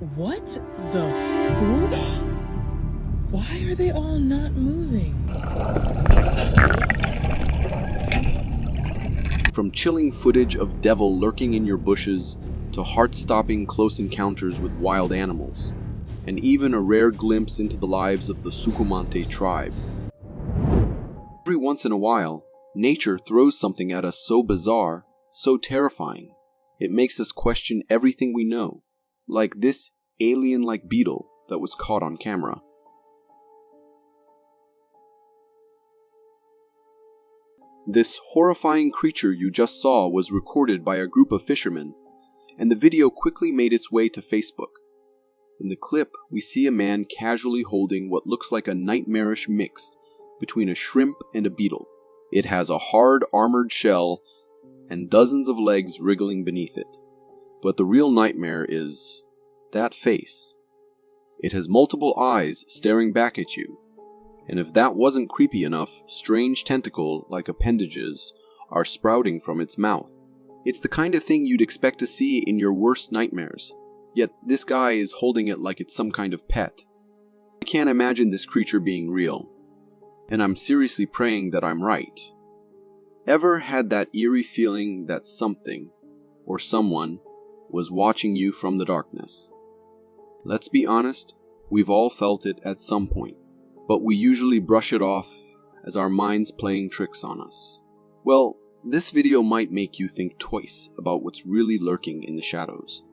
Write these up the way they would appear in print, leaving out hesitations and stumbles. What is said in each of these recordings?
What the fool? Why are they all not moving? From chilling footage of devil lurking in your bushes to heart-stopping close encounters with wild animals, and even a rare glimpse into the lives of the Sukumante tribe. Every once in a while, nature throws something at us so bizarre, so terrifying, it makes us question everything we know, like this alien-like beetle that was caught on camera. This horrifying creature you just saw was recorded by a group of fishermen, and the video quickly made its way to Facebook. In the clip, we see a man casually holding what looks like a nightmarish mix between a shrimp and a beetle. It has a hard armored shell and dozens of legs wriggling beneath it. But the real nightmare is that face. It has multiple eyes staring back at you. And if that wasn't creepy enough, strange tentacle-like appendages are sprouting from its mouth. It's the kind of thing you'd expect to see in your worst nightmares, yet this guy is holding it like it's some kind of pet. I can't imagine this creature being real, and I'm seriously praying that I'm right. Ever had that eerie feeling that something, or someone, was watching you from the darkness? Let's be honest, we've all felt it at some point, but we usually brush it off as our minds playing tricks on us. Well, this video might make you think twice about what's really lurking in the shadows.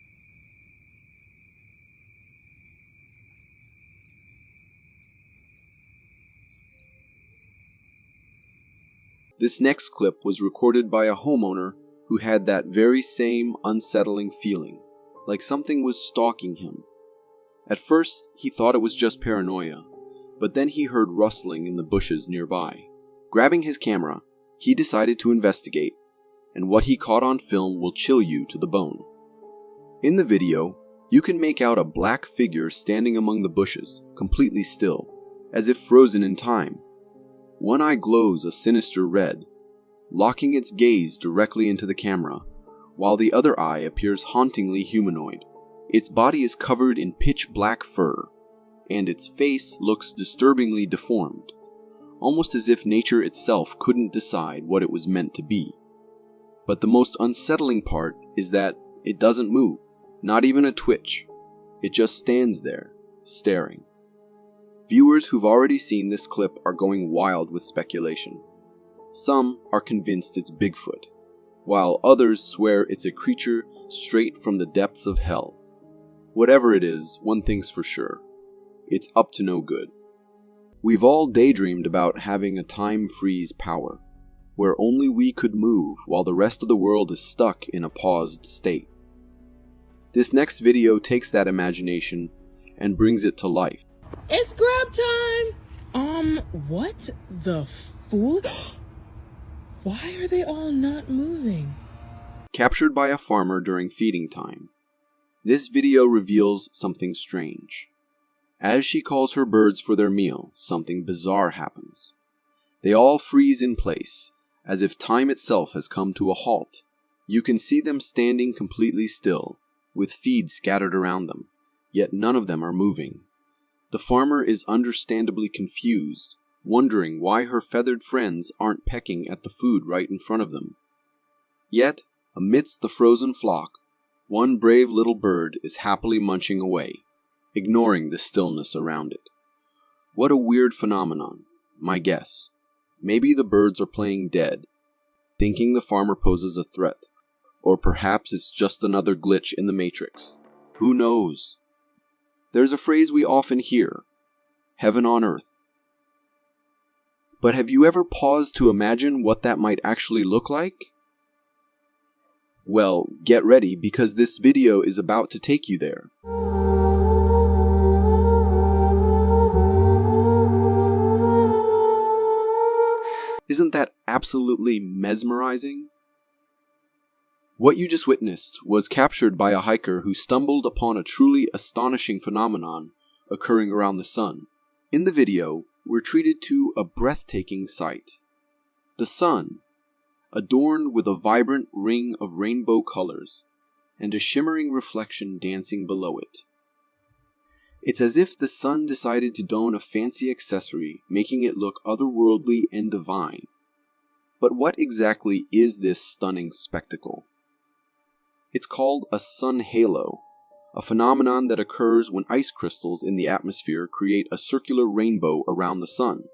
This next clip was recorded by a homeowner who had that very same unsettling feeling, like something was stalking him. At first, he thought it was just paranoia, but then he heard rustling in the bushes nearby. Grabbing his camera, he decided to investigate, and what he caught on film will chill you to the bone. In the video, you can make out a black figure standing among the bushes, completely still, as if frozen in time. One eye glows a sinister red, locking its gaze directly into the camera, while the other eye appears hauntingly humanoid. Its body is covered in pitch black fur, and its face looks disturbingly deformed, almost as if nature itself couldn't decide what it was meant to be. But the most unsettling part is that it doesn't move, not even a twitch. It just stands there, staring. Viewers who've already seen this clip are going wild with speculation. Some are convinced it's Bigfoot, while others swear it's a creature straight from the depths of hell. Whatever it is, one thing's for sure. It's up to no good. We've all daydreamed about having a time freeze power, where only we could move while the rest of the world is stuck in a paused state. This next video takes that imagination and brings it to life. It's grab time! What the fool? Why are they all not moving? Captured by a farmer during feeding time, this video reveals something strange. As she calls her birds for their meal, something bizarre happens. They all freeze in place, as if time itself has come to a halt. You can see them standing completely still, with feed scattered around them, yet none of them are moving. The farmer is understandably confused, wondering why her feathered friends aren't pecking at the food right in front of them. Yet, amidst the frozen flock, one brave little bird is happily munching away, ignoring the stillness around it. What a weird phenomenon, my guess. Maybe the birds are playing dead, thinking the farmer poses a threat, or perhaps it's just another glitch in the Matrix. Who knows? There's a phrase we often hear, heaven on earth. But have you ever paused to imagine what that might actually look like? Well, get ready because this video is about to take you there. Isn't that absolutely mesmerizing? What you just witnessed was captured by a hiker who stumbled upon a truly astonishing phenomenon occurring around the sun. In the video, we're treated to a breathtaking sight. The sun, adorned with a vibrant ring of rainbow colors, and a shimmering reflection dancing below it. It's as if the sun decided to don a fancy accessory, making it look otherworldly and divine. But what exactly is this stunning spectacle? It's called a sun halo, a phenomenon that occurs when ice crystals in the atmosphere create a circular rainbow around the sun.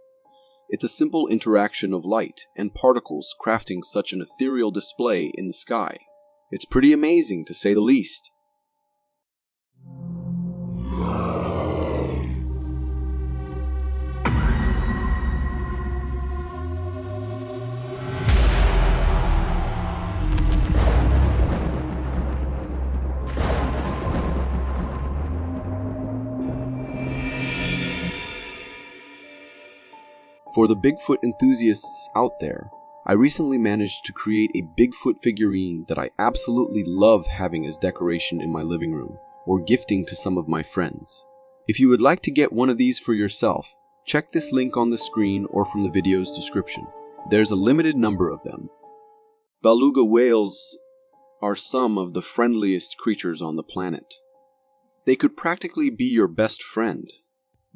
It's a simple interaction of light and particles crafting such an ethereal display in the sky. It's pretty amazing, to say the least. For the Bigfoot enthusiasts out there, I recently managed to create a Bigfoot figurine that I absolutely love having as decoration in my living room, or gifting to some of my friends. If you would like to get one of these for yourself, check this link on the screen or from the video's description. There's a limited number of them. Beluga whales are some of the friendliest creatures on the planet. They could practically be your best friend.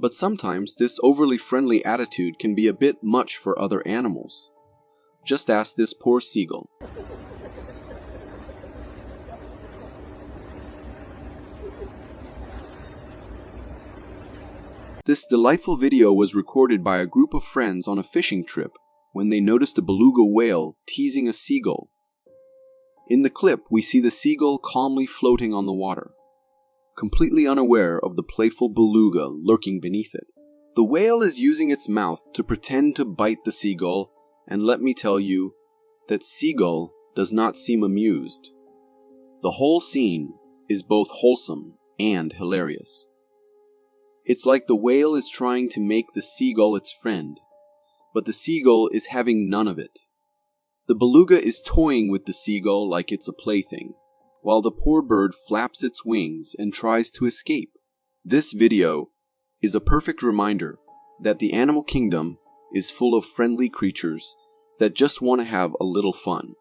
But sometimes this overly friendly attitude can be a bit much for other animals. Just ask this poor seagull. This delightful video was recorded by a group of friends on a fishing trip when they noticed a beluga whale teasing a seagull. In the clip, we see the seagull calmly floating on the water, completely unaware of the playful beluga lurking beneath it. The whale is using its mouth to pretend to bite the seagull, and let me tell you, that seagull does not seem amused. The whole scene is both wholesome and hilarious. It's like the whale is trying to make the seagull its friend, but the seagull is having none of it. The beluga is toying with the seagull like it's a plaything, while the poor bird flaps its wings and tries to escape. This video is a perfect reminder that the animal kingdom is full of friendly creatures that just want to have a little fun.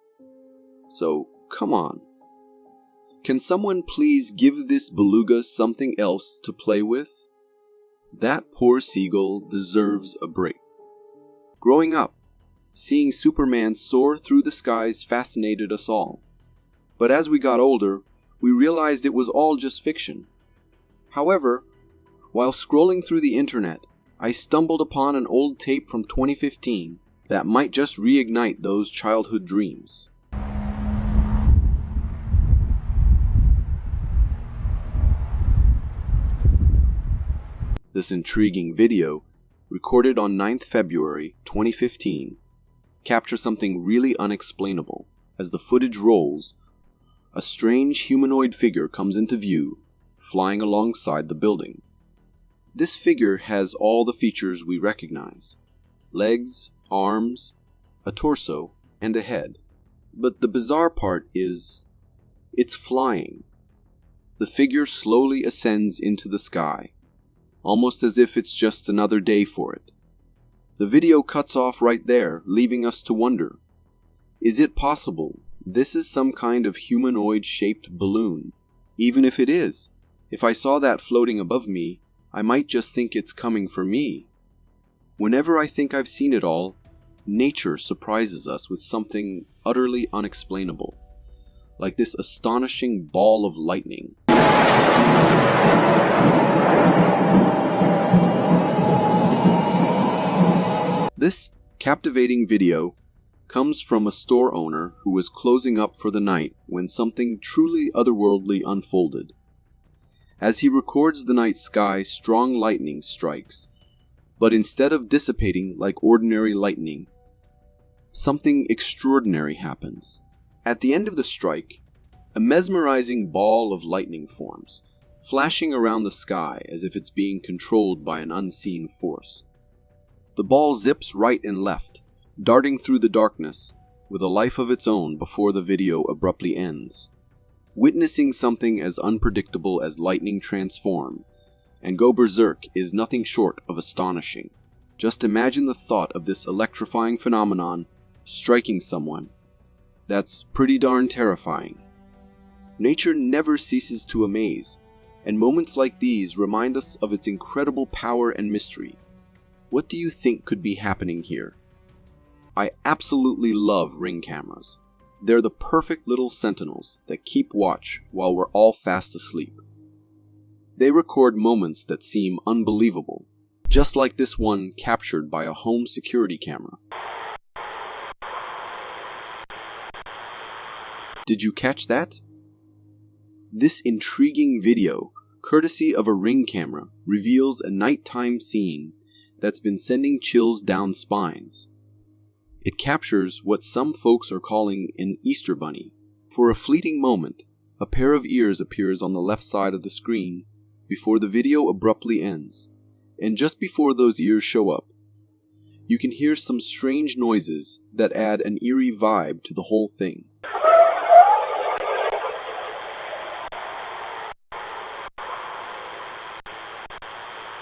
So, come on. Can someone please give this beluga something else to play with? That poor seagull deserves a break. Growing up, seeing Superman soar through the skies fascinated us all. But as we got older, we realized it was all just fiction. However, while scrolling through the internet, I stumbled upon an old tape from 2015 that might just reignite those childhood dreams. This intriguing video, recorded on 9th February 2015, captures something really unexplainable. As the footage rolls, a strange humanoid figure comes into view, flying alongside the building. This figure has all the features we recognize: legs, arms, a torso, and a head. But the bizarre part is, it's flying. The figure slowly ascends into the sky, almost as if it's just another day for it. The video cuts off right there, leaving us to wonder, is it possible this is some kind of humanoid-shaped balloon? Even if it is, if I saw that floating above me, I might just think it's coming for me. Whenever I think I've seen it all, nature surprises us with something utterly unexplainable, like this astonishing ball of lightning. This captivating video comes from a store owner who was closing up for the night when something truly otherworldly unfolded. As he records the night sky, strong lightning strikes, but instead of dissipating like ordinary lightning, something extraordinary happens. At the end of the strike, a mesmerizing ball of lightning forms, flashing around the sky as if it's being controlled by an unseen force. The ball zips right and left, darting through the darkness with a life of its own before the video abruptly ends. Witnessing something as unpredictable as lightning transform and go berserk is nothing short of astonishing. Just imagine the thought of this electrifying phenomenon striking someone. That's pretty darn terrifying. Nature never ceases to amaze, and moments like these remind us of its incredible power and mystery. What do you think could be happening here? I absolutely love ring cameras. They're the perfect little sentinels that keep watch while we're all fast asleep. They record moments that seem unbelievable, just like this one captured by a home security camera. Did you catch that? This intriguing video, courtesy of a ring camera, reveals a nighttime scene that's been sending chills down spines. It captures what some folks are calling an Easter bunny. For a fleeting moment, a pair of ears appears on the left side of the screen before the video abruptly ends. And just before those ears show up, you can hear some strange noises that add an eerie vibe to the whole thing.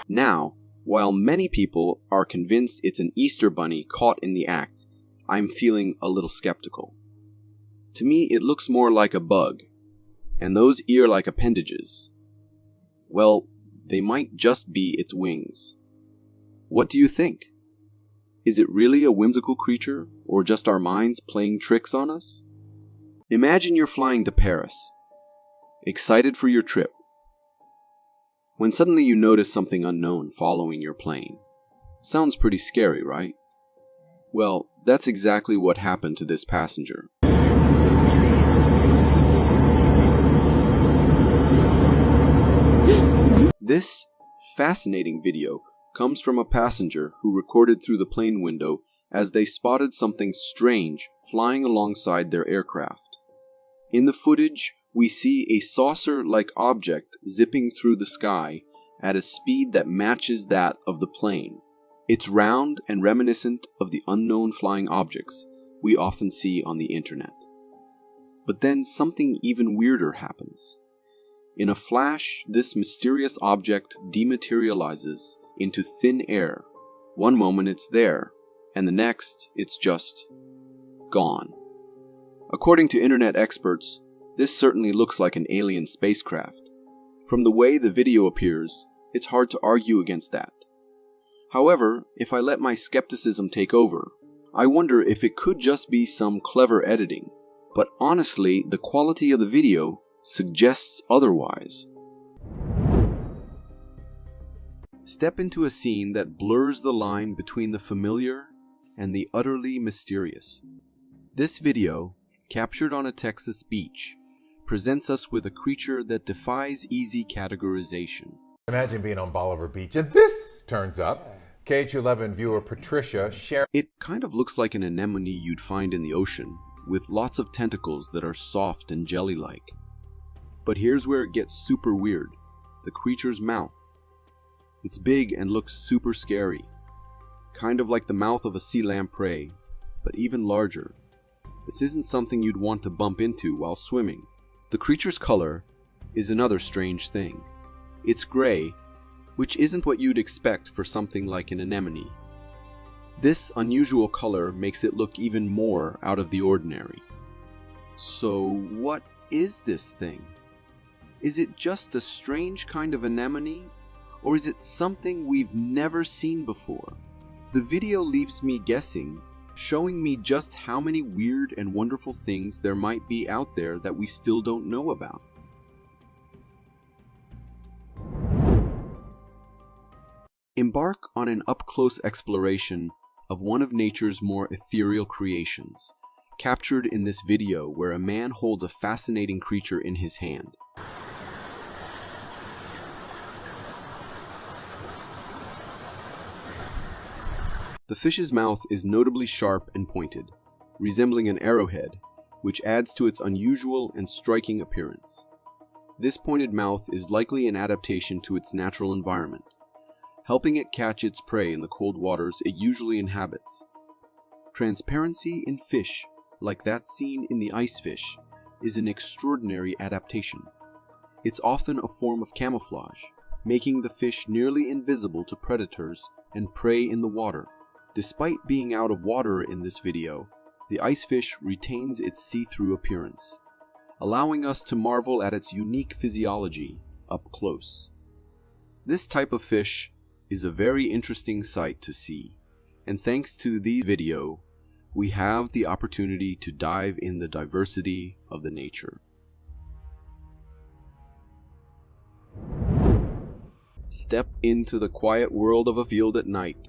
Now, while many people are convinced it's an Easter bunny caught in the act, I'm feeling a little skeptical. To me, it looks more like a bug, and those ear-like appendages, well, they might just be its wings. What do you think? Is it really a whimsical creature, or just our minds playing tricks on us? Imagine you're flying to Paris, excited for your trip, when suddenly you notice something unknown following your plane. Sounds pretty scary, right? Well, that's exactly what happened to this passenger. This fascinating video comes from a passenger who recorded through the plane window as they spotted something strange flying alongside their aircraft. In the footage, we see a saucer-like object zipping through the sky at a speed that matches that of the plane. It's round and reminiscent of the unknown flying objects we often see on the internet. But then something even weirder happens. In a flash, this mysterious object dematerializes into thin air. One moment it's there, and the next it's just gone. According to internet experts, this certainly looks like an alien spacecraft. From the way the video appears, it's hard to argue against that. However, if I let my skepticism take over, I wonder if it could just be some clever editing. But honestly, the quality of the video suggests otherwise. Step into a scene that blurs the line between the familiar and the utterly mysterious. This video, captured on a Texas beach, presents us with a creature that defies easy categorization. Imagine being on Bolivar Beach and this turns up. KH11 viewer Patricia shared. It kind of looks like an anemone you'd find in the ocean, with lots of tentacles that are soft and jelly-like. But here's where it gets super weird. The creature's mouth. It's big and looks super scary. Kind of like the mouth of a sea lamprey, but even larger. This isn't something you'd want to bump into while swimming. The creature's color is another strange thing. It's gray, which isn't what you'd expect for something like an anemone. This unusual color makes it look even more out of the ordinary. So what is this thing? Is it just a strange kind of anemone? Or is it something we've never seen before? The video leaves me guessing, showing me just how many weird and wonderful things there might be out there that we still don't know about. Embark on an up-close exploration of one of nature's more ethereal creations, captured in this video where a man holds a fascinating creature in his hand. The fish's mouth is notably sharp and pointed, resembling an arrowhead, which adds to its unusual and striking appearance. This pointed mouth is likely an adaptation to its natural environment, helping it catch its prey in the cold waters it usually inhabits. Transparency in fish, like that seen in the ice fish, is an extraordinary adaptation. It's often a form of camouflage, making the fish nearly invisible to predators and prey in the water. Despite being out of water in this video, the ice fish retains its see-through appearance, allowing us to marvel at its unique physiology up close. This type of fish is a very interesting sight to see, and thanks to this video, we have the opportunity to dive in the diversity of the nature. Step into the quiet world of a field at night,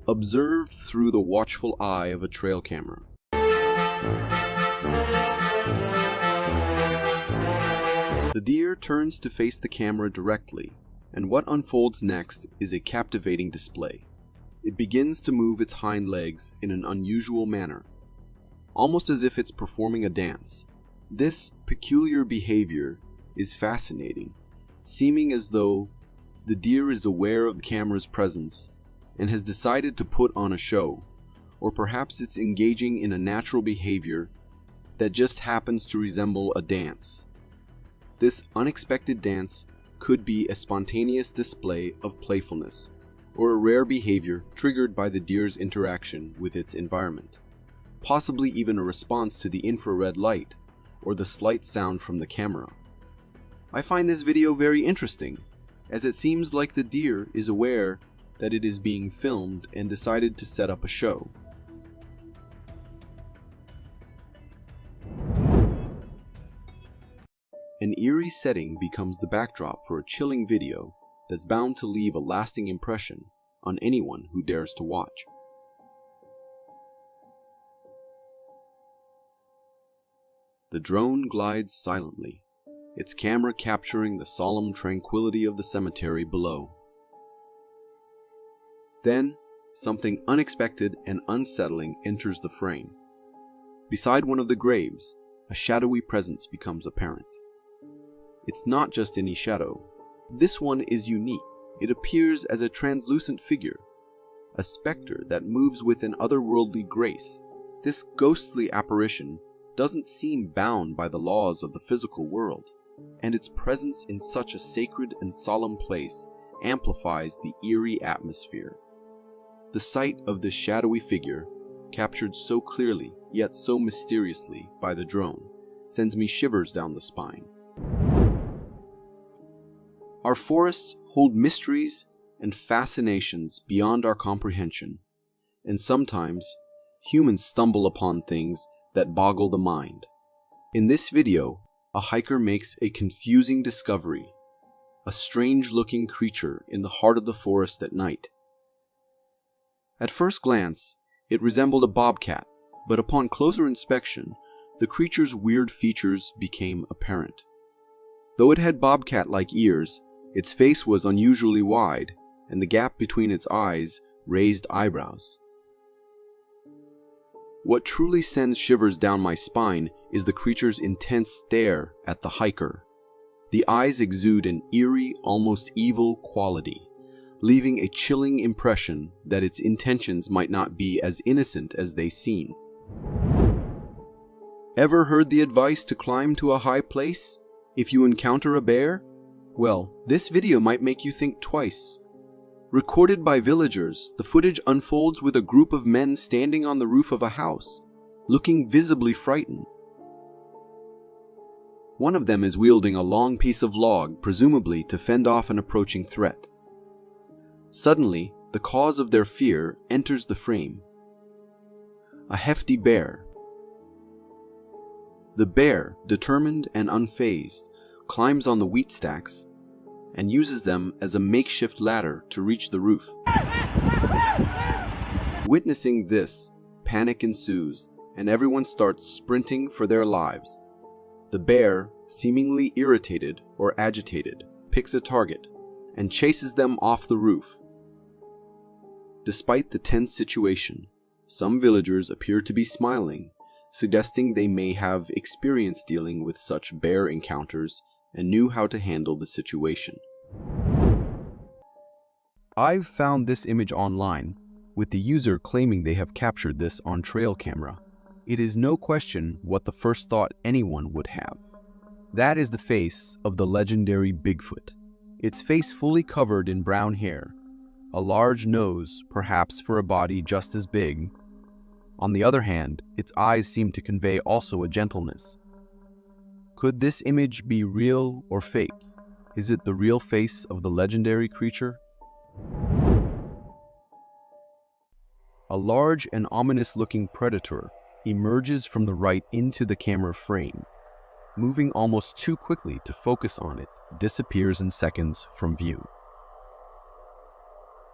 observed through the watchful eye of a trail camera. The deer turns to face the camera directly, and what unfolds next is a captivating display. It begins to move its hind legs in an unusual manner, almost as if it's performing a dance. This peculiar behavior is fascinating, seeming as though the deer is aware of the camera's presence and has decided to put on a show, or perhaps it's engaging in a natural behavior that just happens to resemble a dance. This unexpected dance could be a spontaneous display of playfulness, or a rare behavior triggered by the deer's interaction with its environment, possibly even a response to the infrared light or the slight sound from the camera. I find this video very interesting, as it seems like the deer is aware that it is being filmed and decided to set up a show. An eerie setting becomes the backdrop for a chilling video that's bound to leave a lasting impression on anyone who dares to watch. The drone glides silently, its camera capturing the solemn tranquility of the cemetery below. Then, something unexpected and unsettling enters the frame. Beside one of the graves, a shadowy presence becomes apparent. It's not just any shadow. This one is unique. It appears as a translucent figure, a specter that moves with an otherworldly grace. This ghostly apparition doesn't seem bound by the laws of the physical world, and its presence in such a sacred and solemn place amplifies the eerie atmosphere. The sight of this shadowy figure, captured so clearly yet so mysteriously by the drone, sends me shivers down the spine. Our forests hold mysteries and fascinations beyond our comprehension, and sometimes humans stumble upon things that boggle the mind. In this video, a hiker makes a confusing discovery, a strange-looking creature in the heart of the forest at night. At first glance, it resembled a bobcat, but upon closer inspection, the creature's weird features became apparent. Though it had bobcat-like ears, its face was unusually wide, and the gap between its eyes raised eyebrows. What truly sends shivers down my spine is the creature's intense stare at the hiker. The eyes exude an eerie, almost evil quality, leaving a chilling impression that its intentions might not be as innocent as they seem. Ever heard the advice to climb to a high place if you encounter a bear? Well, this video might make you think twice. Recorded by villagers, the footage unfolds with a group of men standing on the roof of a house, looking visibly frightened. One of them is wielding a long piece of log, presumably to fend off an approaching threat. Suddenly, the cause of their fear enters the frame. A hefty bear. The bear, determined and unfazed, climbs on the wheat stacks and uses them as a makeshift ladder to reach the roof. Witnessing this, panic ensues, and everyone starts sprinting for their lives. The bear, seemingly irritated or agitated, picks a target and chases them off the roof. Despite the tense situation, some villagers appear to be smiling, suggesting they may have experience dealing with such bear encounters and knew how to handle the situation. I've found this image online, with the user claiming they have captured this on trail camera. It is no question what the first thought anyone would have. That is the face of the legendary Bigfoot. Its face fully covered in brown hair, a large nose, perhaps for a body just as big. On the other hand, its eyes seem to convey also a gentleness. Could this image be real or fake? Is it the real face of the legendary creature? A large and ominous-looking predator emerges from the right into the camera frame. Moving almost too quickly to focus on it, disappears in seconds from view.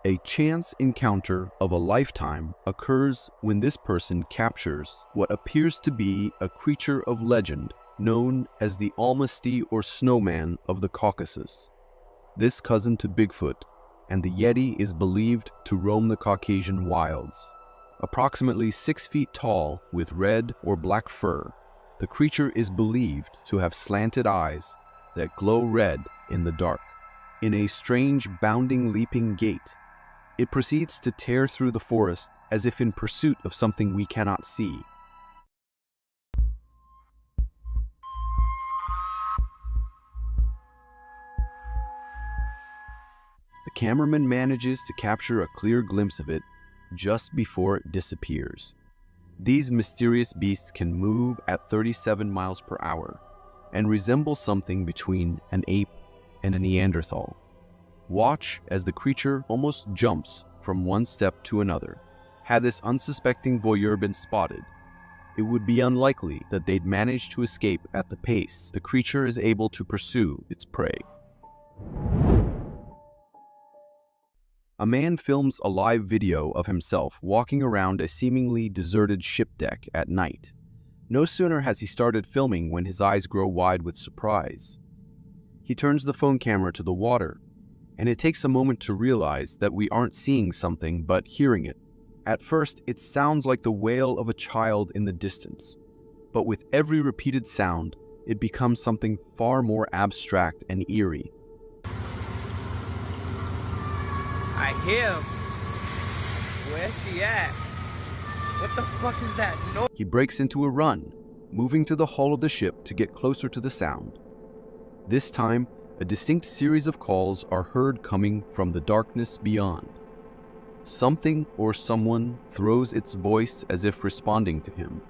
A chance encounter of a lifetime occurs when this person captures what appears to be a creature of legend known as the Almasty or Snowman of the Caucasus. This cousin to Bigfoot and the Yeti is believed to roam the Caucasian wilds. Approximately 6 feet tall with red or black fur, the creature is believed to have slanted eyes that glow red in the dark. In a strange bounding leaping gait, it proceeds to tear through the forest as if in pursuit of something we cannot see. The cameraman manages to capture a clear glimpse of it just before it disappears. These mysterious beasts can move at 37 miles per hour and resemble something between an ape and a Neanderthal. Watch as the creature almost jumps from one step to another. Had this unsuspecting voyeur been spotted, it would be unlikely that they'd manage to escape at the pace the creature is able to pursue its prey. A man films a live video of himself walking around a seemingly deserted ship deck at night. No sooner has he started filming when his eyes grow wide with surprise. He turns the phone camera to the water, and it takes a moment to realize that we aren't seeing something but hearing it. At first, it sounds like the wail of a child in the distance, but with every repeated sound, it becomes something far more abstract and eerie. I hear him. Where's he at? What the fuck is that noise? He breaks into a run, moving to the hull of the ship to get closer to the sound. This time, a distinct series of calls are heard coming from the darkness beyond. Something or someone throws its voice as if responding to him.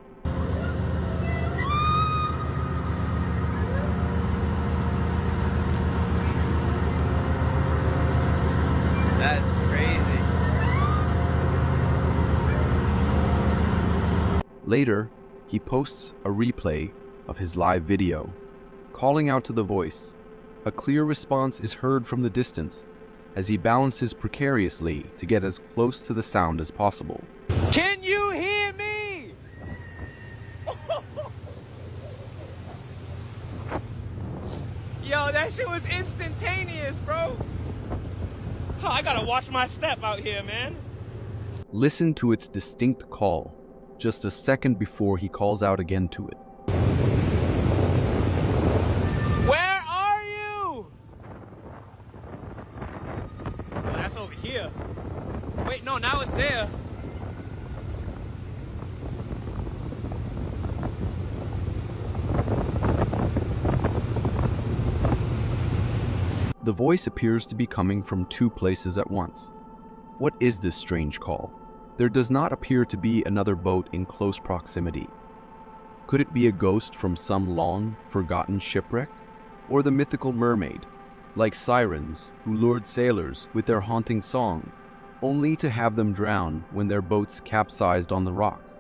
That's crazy. Later, he posts a replay of his live video, calling out to the voice. A clear response is heard from the distance as he balances precariously to get as close to the sound as possible. Can you hear me? Yo, that shit was instantaneous, bro. Oh, I gotta watch my step out here, man. Listen to its distinct call, just a second before he calls out again to it. Where are you? Oh, that's over here. Wait, no, now it's there. The voice appears to be coming from two places at once. What is this strange call? There does not appear to be another boat in close proximity. Could it be a ghost from some long, forgotten shipwreck? Or the mythical mermaid, like sirens who lured sailors with their haunting song, only to have them drown when their boats capsized on the rocks?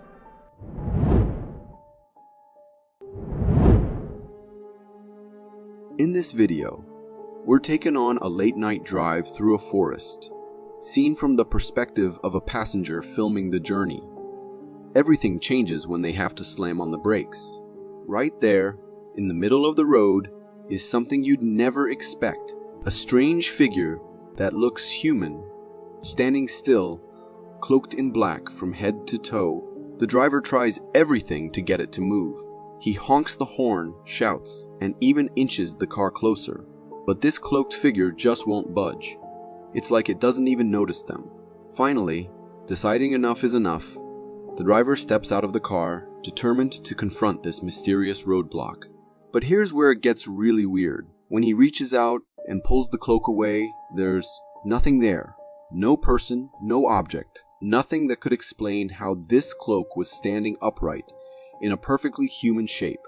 In this video, we're taken on a late-night drive through a forest, seen from the perspective of a passenger filming the journey. Everything changes when they have to slam on the brakes. Right there, in the middle of the road, is something you'd never expect. A strange figure that looks human, standing still, cloaked in black from head to toe. The driver tries everything to get it to move. He honks the horn, shouts, and even inches the car closer. But this cloaked figure just won't budge. It's like it doesn't even notice them. Finally, deciding enough is enough, the driver steps out of the car, determined to confront this mysterious roadblock. But here's where it gets really weird. When he reaches out and pulls the cloak away, there's nothing there. No person, no object, nothing that could explain how this cloak was standing upright in a perfectly human shape.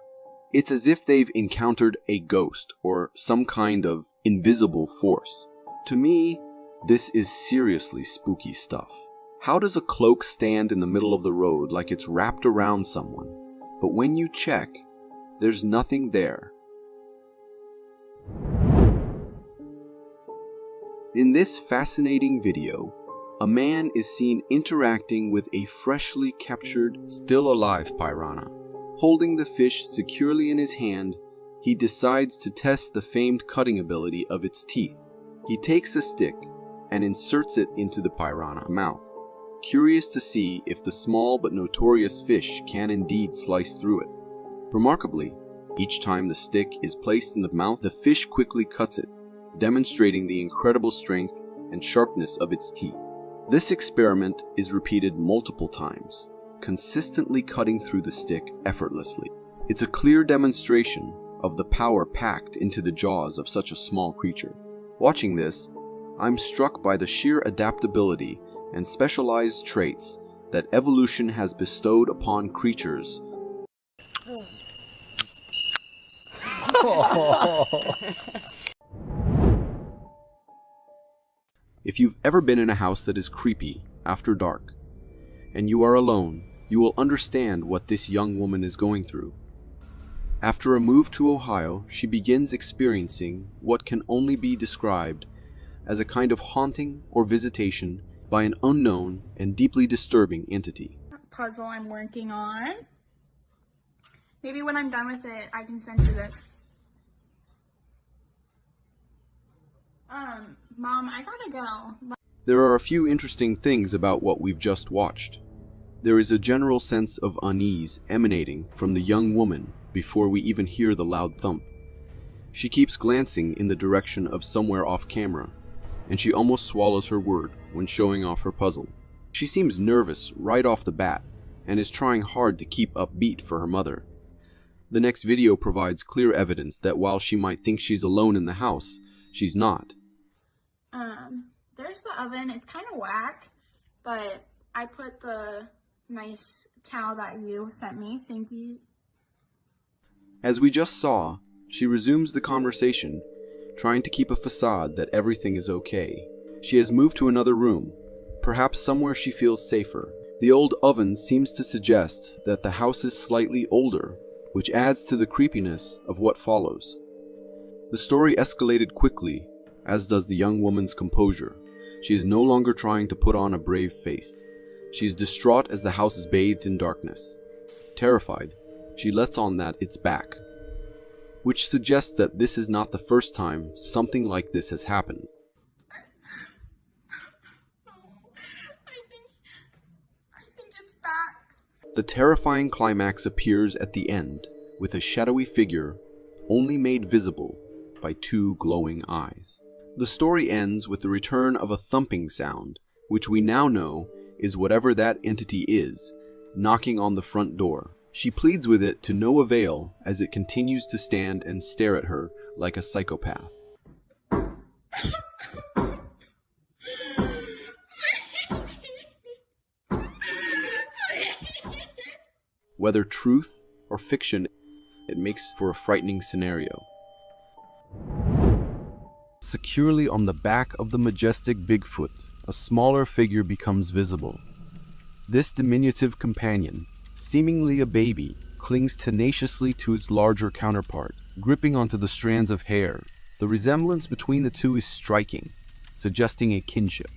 It's as if they've encountered a ghost or some kind of invisible force. To me, this is seriously spooky stuff. How does a cloak stand in the middle of the road like it's wrapped around someone, but when you check, there's nothing there? In this fascinating video, a man is seen interacting with a freshly captured, still alive piranha. Holding the fish securely in his hand, he decides to test the famed cutting ability of its teeth. He takes a stick and inserts it into the piranha's mouth, curious to see if the small but notorious fish can indeed slice through it. Remarkably, each time the stick is placed in the mouth, the fish quickly cuts it, demonstrating the incredible strength and sharpness of its teeth. This experiment is repeated multiple times, consistently cutting through the stick effortlessly. It's a clear demonstration of the power packed into the jaws of such a small creature. Watching this, I'm struck by the sheer adaptability and specialized traits that evolution has bestowed upon creatures. If you've ever been in a house that is creepy after dark, and you are alone, you will understand what this young woman is going through. After a move to Ohio, she begins experiencing what can only be described as a kind of haunting or visitation by an unknown and deeply disturbing entity. Puzzle I'm working on. Maybe when I'm done with it, I can send you this. Mom, I gotta go. There are a few interesting things about what we've just watched. There is a general sense of unease emanating from the young woman before we even hear the loud thump. She keeps glancing in the direction of somewhere off camera, and she almost swallows her word when showing off her puzzle. She seems nervous right off the bat and is trying hard to keep upbeat for her mother. The next video provides clear evidence that while she might think she's alone in the house, she's not. There's the oven. It's kind of whack, but I put the nice towel that you sent me. Thank you. As we just saw, she resumes the conversation, trying to keep a facade that everything is okay. She has moved to another room, perhaps somewhere she feels safer. The old oven seems to suggest that the house is slightly older, which adds to the creepiness of what follows. The story escalated quickly, as does the young woman's composure. She is no longer trying to put on a brave face. She is distraught as the house is bathed in darkness. Terrified, she lets on that it's back, which suggests that this is not the first time something like this has happened. I think it's back. The terrifying climax appears at the end, with a shadowy figure only made visible by two glowing eyes. The story ends with the return of a thumping sound, which we now know is whatever that entity is, knocking on the front door. She pleads with it to no avail as it continues to stand and stare at her like a psychopath. Whether truth or fiction, it makes for a frightening scenario. Securely on the back of the majestic Bigfoot, a smaller figure becomes visible. This diminutive companion, seemingly a baby, clings tenaciously to its larger counterpart, gripping onto the strands of hair. The resemblance between the two is striking, suggesting a kinship.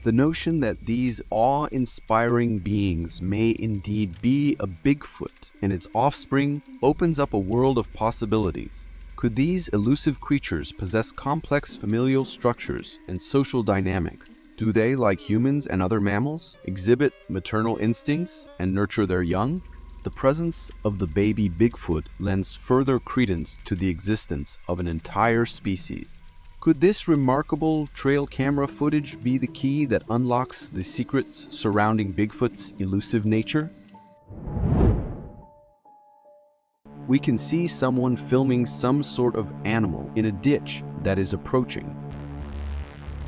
The notion that these awe-inspiring beings may indeed be a Bigfoot and its offspring opens up a world of possibilities. Could these elusive creatures possess complex familial structures and social dynamics? Do they, like humans and other mammals, exhibit maternal instincts and nurture their young? The presence of the baby Bigfoot lends further credence to the existence of an entire species. Could this remarkable trail camera footage be the key that unlocks the secrets surrounding Bigfoot's elusive nature? We can see someone filming some sort of animal in a ditch that is approaching.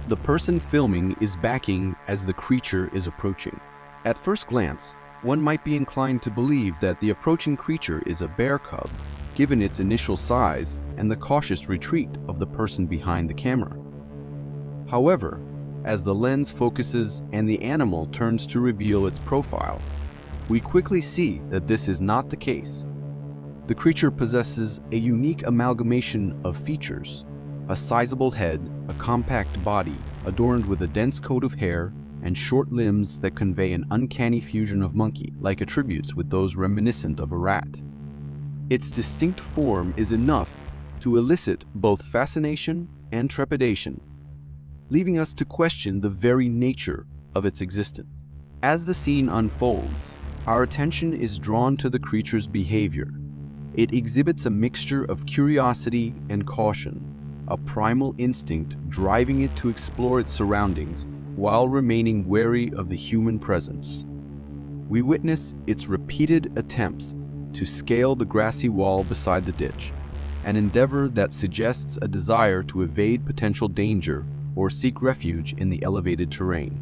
The person filming is backing as the creature is approaching. At first glance, one might be inclined to believe that the approaching creature is a bear cub, given its initial size and the cautious retreat of the person behind the camera. However, as the lens focuses and the animal turns to reveal its profile, we quickly see that this is not the case. The creature possesses a unique amalgamation of features: a sizable head, a compact body adorned with a dense coat of hair, and short limbs that convey an uncanny fusion of monkey-like attributes with those reminiscent of a rat. Its distinct form is enough to elicit both fascination and trepidation, leaving us to question the very nature of its existence. As the scene unfolds, our attention is drawn to the creature's behavior. It exhibits a mixture of curiosity and caution, a primal instinct driving it to explore its surroundings while remaining wary of the human presence. We witness its repeated attempts to scale the grassy wall beside the ditch, an endeavor that suggests a desire to evade potential danger or seek refuge in the elevated terrain.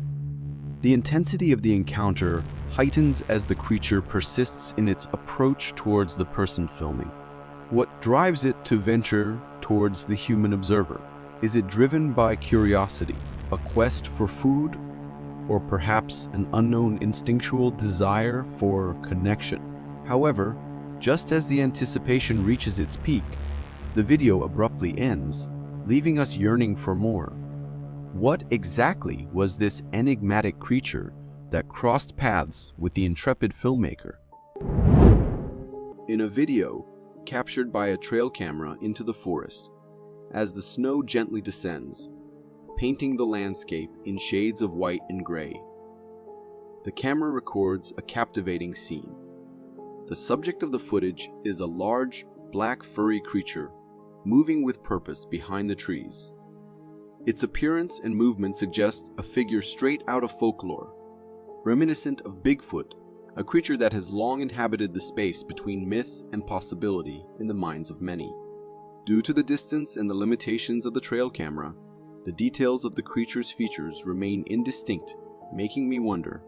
The intensity of the encounter heightens as the creature persists in its approach towards the person filming. What drives it to venture towards the human observer? Is it driven by curiosity, a quest for food, or perhaps an unknown instinctual desire for connection? However, just as the anticipation reaches its peak, the video abruptly ends, leaving us yearning for more. What exactly was this enigmatic creature that crossed paths with the intrepid filmmaker? In a video captured by a trail camera into the forest, as the snow gently descends, painting the landscape in shades of white and gray, the camera records a captivating scene. The subject of the footage is a large, black furry creature moving with purpose behind the trees. Its appearance and movement suggest a figure straight out of folklore, reminiscent of Bigfoot, a creature that has long inhabited the space between myth and possibility in the minds of many. Due to the distance and the limitations of the trail camera, the details of the creature's features remain indistinct, making me wonder,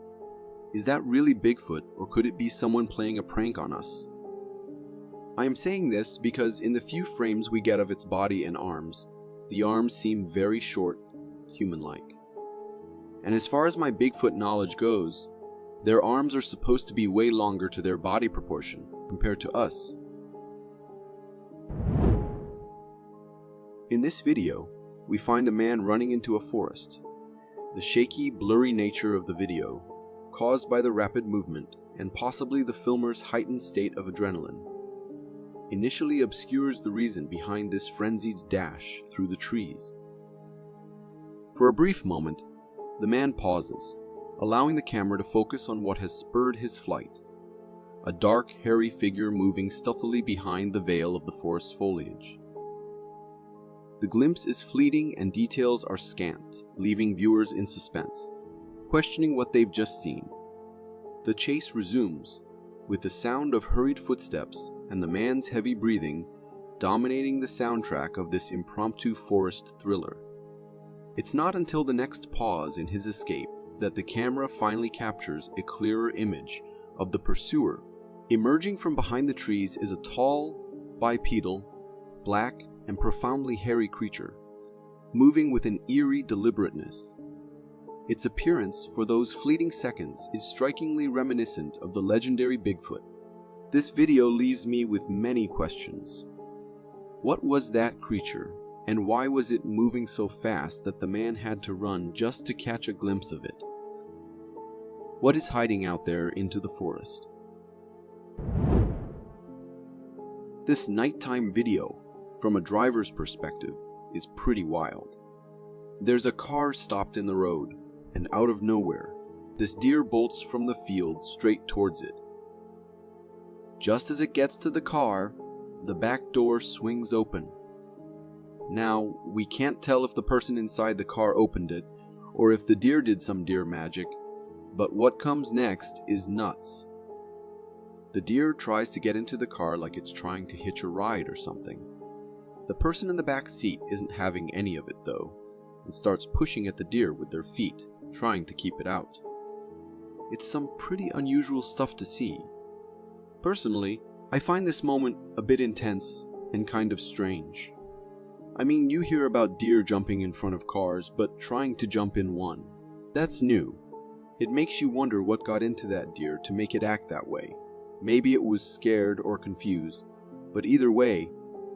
is that really Bigfoot, or could it be someone playing a prank on us? I am saying this because in the few frames we get of its body and arms, the arms seem very short, human-like. And as far as my Bigfoot knowledge goes, their arms are supposed to be way longer to their body proportion compared to us. In this video, we find a man running into a forest. The shaky, blurry nature of the video, caused by the rapid movement and possibly the filmer's heightened state of adrenaline, initially obscures the reason behind this frenzied dash through the trees. For a brief moment, the man pauses, allowing the camera to focus on what has spurred his flight, a dark, hairy figure moving stealthily behind the veil of the forest's foliage. The glimpse is fleeting and details are scant, leaving viewers in suspense, questioning what they've just seen. The chase resumes, with the sound of hurried footsteps and the man's heavy breathing dominating the soundtrack of this impromptu forest thriller. It's not until the next pause in his escape that the camera finally captures a clearer image of the pursuer. Emerging from behind the trees is a tall, bipedal, black, and profoundly hairy creature, moving with an eerie deliberateness. Its appearance for those fleeting seconds is strikingly reminiscent of the legendary Bigfoot. This video leaves me with many questions. What was that creature, and why was it moving so fast that the man had to run just to catch a glimpse of it? What is hiding out there into the forest? This nighttime video, from a driver's perspective, is pretty wild. There's a car stopped in the road, and out of nowhere, this deer bolts from the field straight towards it. Just as it gets to the car, the back door swings open. Now, we can't tell if the person inside the car opened it, or if the deer did some deer magic, but what comes next is nuts. The deer tries to get into the car like it's trying to hitch a ride or something. The person in the back seat isn't having any of it though, and starts pushing at the deer with their feet, trying to keep it out. It's some pretty unusual stuff to see. Personally, I find this moment a bit intense and kind of strange. I mean, you hear about deer jumping in front of cars, but trying to jump in one. That's new. It makes you wonder what got into that deer to make it act that way. Maybe it was scared or confused, but either way,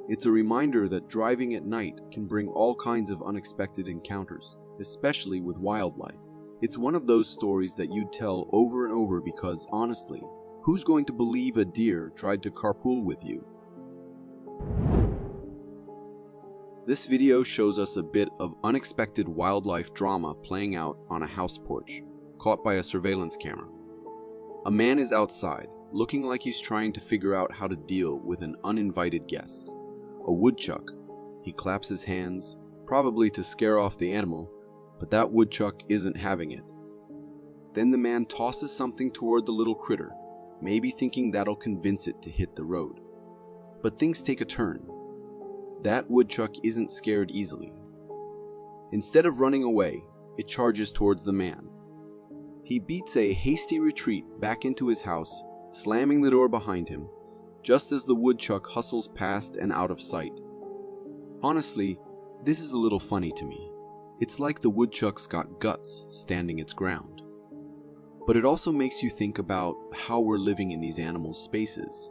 it's a reminder that driving at night can bring all kinds of unexpected encounters, especially with wildlife. It's one of those stories that you'd tell over and over because, honestly, who's going to believe a deer tried to carpool with you? This video shows us a bit of unexpected wildlife drama playing out on a house porch, caught by a surveillance camera. A man is outside, looking like he's trying to figure out how to deal with an uninvited guest. A woodchuck. He claps his hands, probably to scare off the animal, but that woodchuck isn't having it. Then the man tosses something toward the little critter, maybe thinking that'll convince it to hit the road. But things take a turn. That woodchuck isn't scared easily. Instead of running away, it charges towards the man. He beats a hasty retreat back into his house, slamming the door behind him, just as the woodchuck hustles past and out of sight. Honestly, this is a little funny to me. It's like the woodchuck's got guts standing its ground. But it also makes you think about how we're living in these animals' spaces.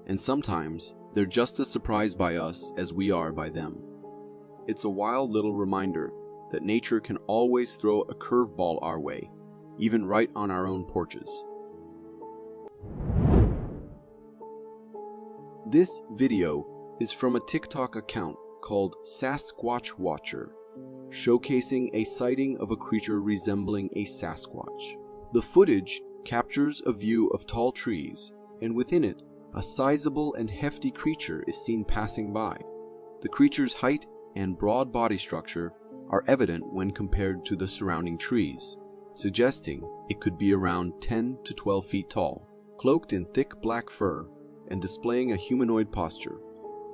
And sometimes, they're just as surprised by us as we are by them. It's a wild little reminder that nature can always throw a curveball our way, even right on our own porches. This video is from a TikTok account called Sasquatch Watcher, showcasing a sighting of a creature resembling a Sasquatch. The footage captures a view of tall trees, and within it, a sizable and hefty creature is seen passing by. The creature's height and broad body structure are evident when compared to the surrounding trees, suggesting it could be around 10 to 12 feet tall. Cloaked in thick black fur and displaying a humanoid posture,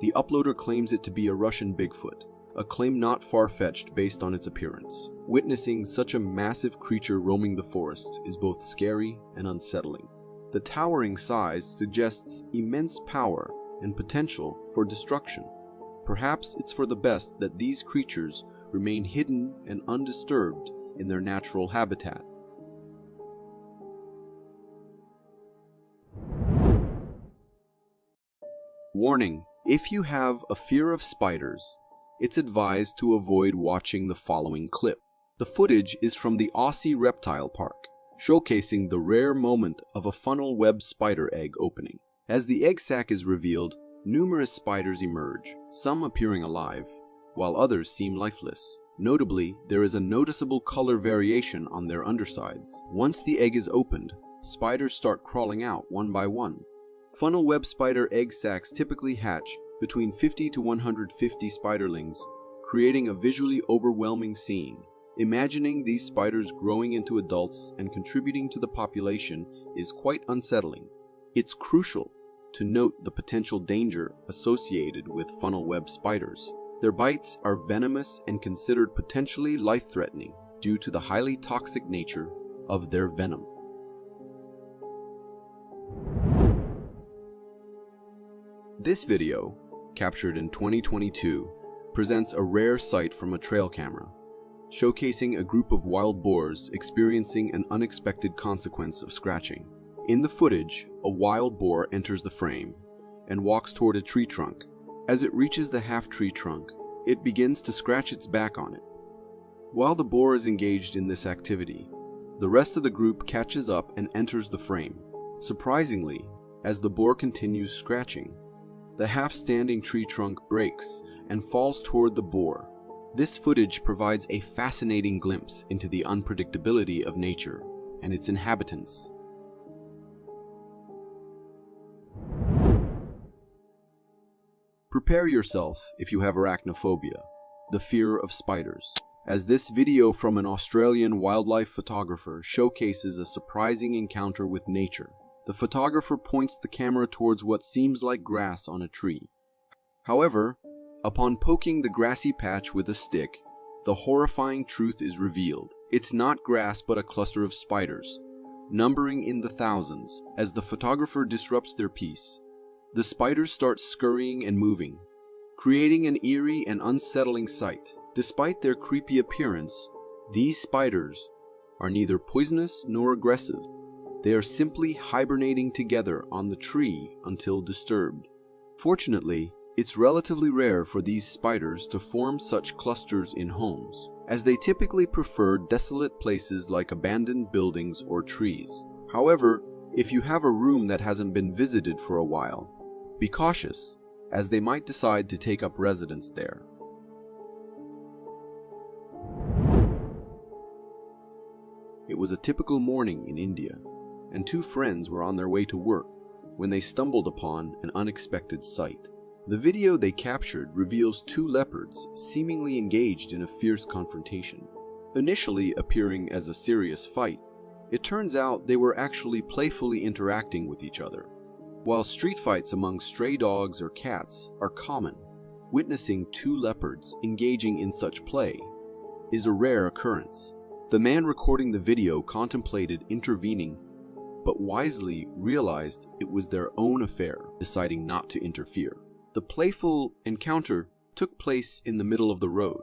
the uploader claims it to be a Russian Bigfoot, a claim not far-fetched based on its appearance. Witnessing such a massive creature roaming the forest is both scary and unsettling. The towering size suggests immense power and potential for destruction. Perhaps it's for the best that these creatures remain hidden and undisturbed in their natural habitat. Warning: if you have a fear of spiders, it's advised to avoid watching the following clip. The footage is from the Aussie Reptile Park, showcasing the rare moment of a funnel web spider egg opening. As the egg sac is revealed, numerous spiders emerge, some appearing alive, while others seem lifeless. Notably, there is a noticeable color variation on their undersides. Once the egg is opened, spiders start crawling out one by one. Funnel web spider egg sacs typically hatch between 50 to 150 spiderlings, creating a visually overwhelming scene. Imagining these spiders growing into adults and contributing to the population is quite unsettling. It's crucial to note the potential danger associated with funnel web spiders. Their bites are venomous and considered potentially life-threatening due to the highly toxic nature of their venom. This video, captured in 2022, presents a rare sight from a trail camera, showcasing a group of wild boars experiencing an unexpected consequence of scratching. In the footage, a wild boar enters the frame and walks toward a tree trunk. As it reaches the half-tree trunk, it begins to scratch its back on it. While the boar is engaged in this activity, the rest of the group catches up and enters the frame. Surprisingly, as the boar continues scratching, the half-standing tree trunk breaks and falls toward the boar. This footage provides a fascinating glimpse into the unpredictability of nature and its inhabitants. Prepare yourself if you have arachnophobia, the fear of spiders, as this video from an Australian wildlife photographer showcases a surprising encounter with nature. The photographer points the camera towards what seems like grass on a tree. However, upon poking the grassy patch with a stick, the horrifying truth is revealed. It's not grass but a cluster of spiders, numbering in the thousands. As the photographer disrupts their piece, The spiders start scurrying and moving, creating an eerie and unsettling sight. Despite their creepy appearance, these spiders are neither poisonous nor aggressive. They are simply hibernating together on the tree until disturbed. Fortunately, it's relatively rare for these spiders to form such clusters in homes, as they typically prefer desolate places like abandoned buildings or trees. However, if you have a room that hasn't been visited for a while, be cautious, as they might decide to take up residence there. It was a typical morning in India, and two friends were on their way to work when they stumbled upon an unexpected sight. The video they captured reveals two leopards seemingly engaged in a fierce confrontation. Initially appearing as a serious fight, it turns out they were actually playfully interacting with each other. While street fights among stray dogs or cats are common, witnessing two leopards engaging in such play is a rare occurrence. The man recording the video contemplated intervening, but wisely realized it was their own affair, deciding not to interfere. The playful encounter took place in the middle of the road,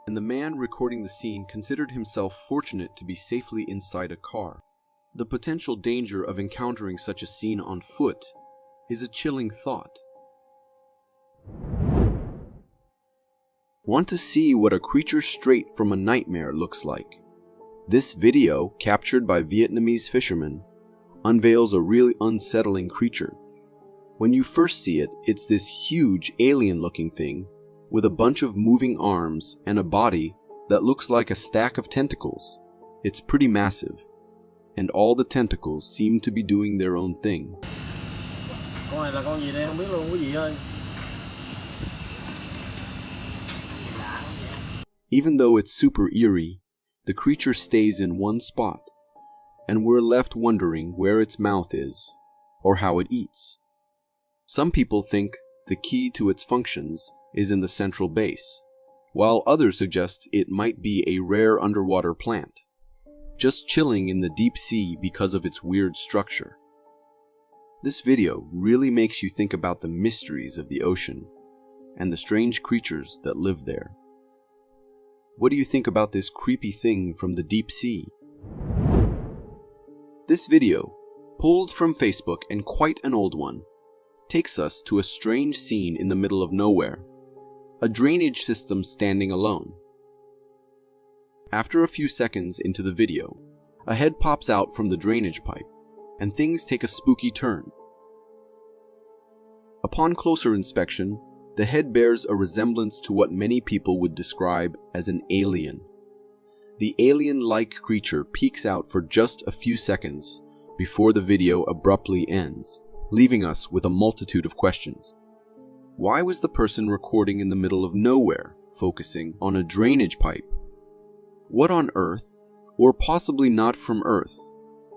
and the man recording the scene considered himself fortunate to be safely inside a car. The potential danger of encountering such a scene on foot is a chilling thought. Want to see what a creature straight from a nightmare looks like? This video, captured by Vietnamese fishermen, unveils a really unsettling creature. When you first see it, it's this huge alien-looking thing with a bunch of moving arms and a body that looks like a stack of tentacles. It's pretty massive, and all the tentacles seem to be doing their own thing. Con này là con gì đây không biết luôn quý vị ơi. Even though it's super eerie, the creature stays in one spot, and we're left wondering where its mouth is, or how it eats. Some people think the key to its functions is in the central base, while others suggest it might be a rare underwater plant, just chilling in the deep sea because of its weird structure. This video really makes you think about the mysteries of the ocean and the strange creatures that live there. What do you think about this creepy thing from the deep sea? This video, pulled from Facebook and quite an old one, takes us to a strange scene in the middle of nowhere, a drainage system standing alone. After a few seconds into the video, a head pops out from the drainage pipe, and things take a spooky turn. Upon closer inspection, the head bears a resemblance to what many people would describe as an alien. The alien-like creature peeks out for just a few seconds before the video abruptly ends, leaving us with a multitude of questions. Why was the person recording in the middle of nowhere, focusing on a drainage pipe? What on earth, or possibly not from Earth,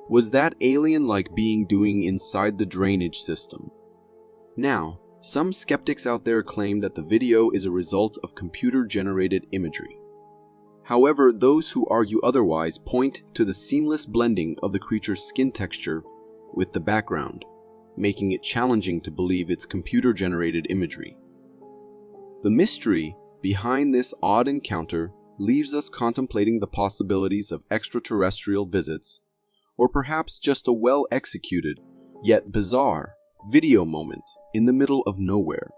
was that alien-like being doing inside the drainage system? Now, some skeptics out there claim that the video is a result of computer-generated imagery. However, those who argue otherwise point to the seamless blending of the creature's skin texture with the background, making it challenging to believe it's computer-generated imagery. The mystery behind this odd encounter leaves us contemplating the possibilities of extraterrestrial visits, or perhaps just a well-executed, yet bizarre, video moment in the middle of nowhere.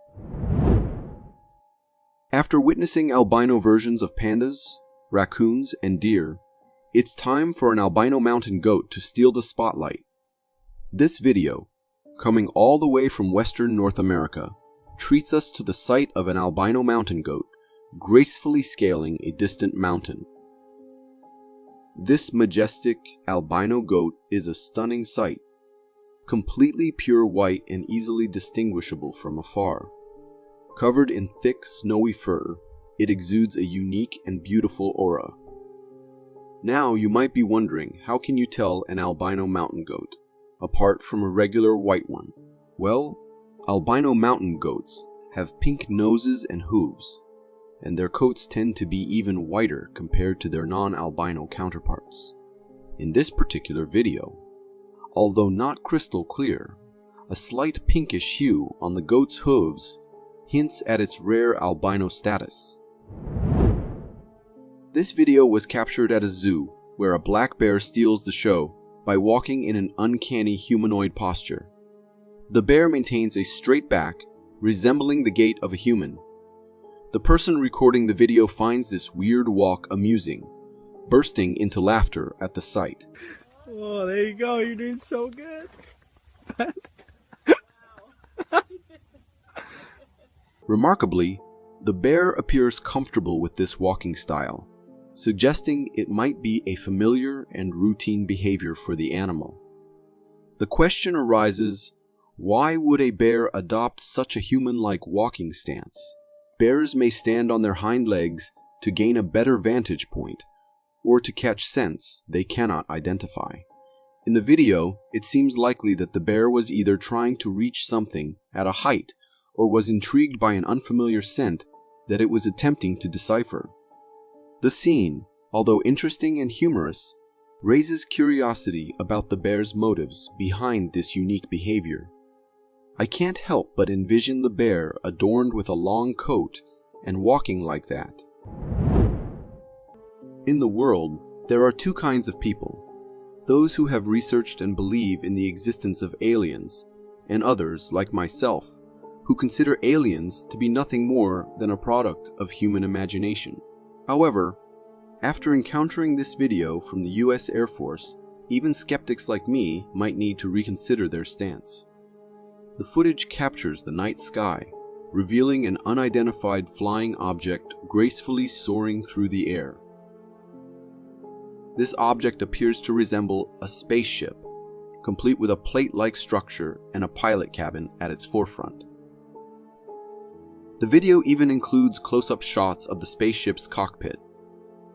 After witnessing albino versions of pandas, raccoons, and deer, it's time for an albino mountain goat to steal the spotlight. This video, coming all the way from Western North America, treats us to the sight of an albino mountain goat gracefully scaling a distant mountain. This majestic albino goat is a stunning sight. Completely pure white and easily distinguishable from afar. Covered in thick, snowy fur, it exudes a unique and beautiful aura. Now you might be wondering, how can you tell an albino mountain goat apart from a regular white one? Well, albino mountain goats have pink noses and hooves, and their coats tend to be even whiter compared to their non-albino counterparts. In this particular video, although not crystal clear, A slight pinkish hue on the goat's hooves hints at its rare albino status. This video was captured at a zoo where a black bear steals the show by walking in an uncanny humanoid posture. The bear maintains a straight back, resembling the gait of a human. The person recording the video finds this weird walk amusing, bursting into laughter at the sight. Oh, there you go. You're doing so good. Remarkably, the bear appears comfortable with this walking style, suggesting it might be a familiar and routine behavior for the animal. The question arises, why would a bear adopt such a human-like walking stance? Bears may stand on their hind legs to gain a better vantage point, or to catch scents they cannot identify. In the video, it seems likely that the bear was either trying to reach something at a height or was intrigued by an unfamiliar scent that it was attempting to decipher. The scene, although interesting and humorous, raises curiosity about the bear's motives behind this unique behavior. I can't help but envision the bear adorned with a long coat and walking like that. In the world, there are two kinds of people: those who have researched and believe in the existence of aliens, and others, like myself, who consider aliens to be nothing more than a product of human imagination. However, after encountering this video from the US Air Force, even skeptics like me might need to reconsider their stance. The footage captures the night sky, revealing an unidentified flying object gracefully soaring through the air. This object appears to resemble a spaceship, complete with a plate-like structure and a pilot cabin at its forefront. The video even includes close-up shots of the spaceship's cockpit,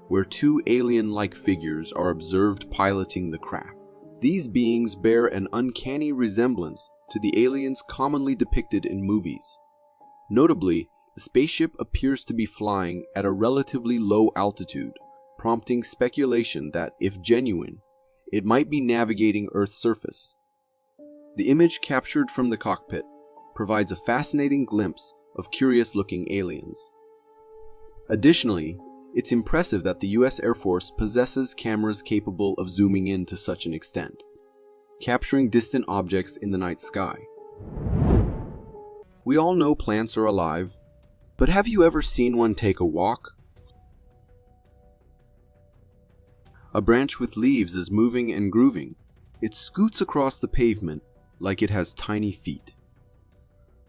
where two alien-like figures are observed piloting the craft. These beings bear an uncanny resemblance to the aliens commonly depicted in movies. Notably, the spaceship appears to be flying at a relatively low altitude, prompting speculation that, if genuine, it might be navigating Earth's surface. The image captured from the cockpit provides a fascinating glimpse of curious-looking aliens. Additionally, it's impressive that the US Air Force possesses cameras capable of zooming in to such an extent, capturing distant objects in the night sky. We all know plants are alive, but have you ever seen one take a walk? A branch with leaves is moving and grooving. It scoots across the pavement like it has tiny feet.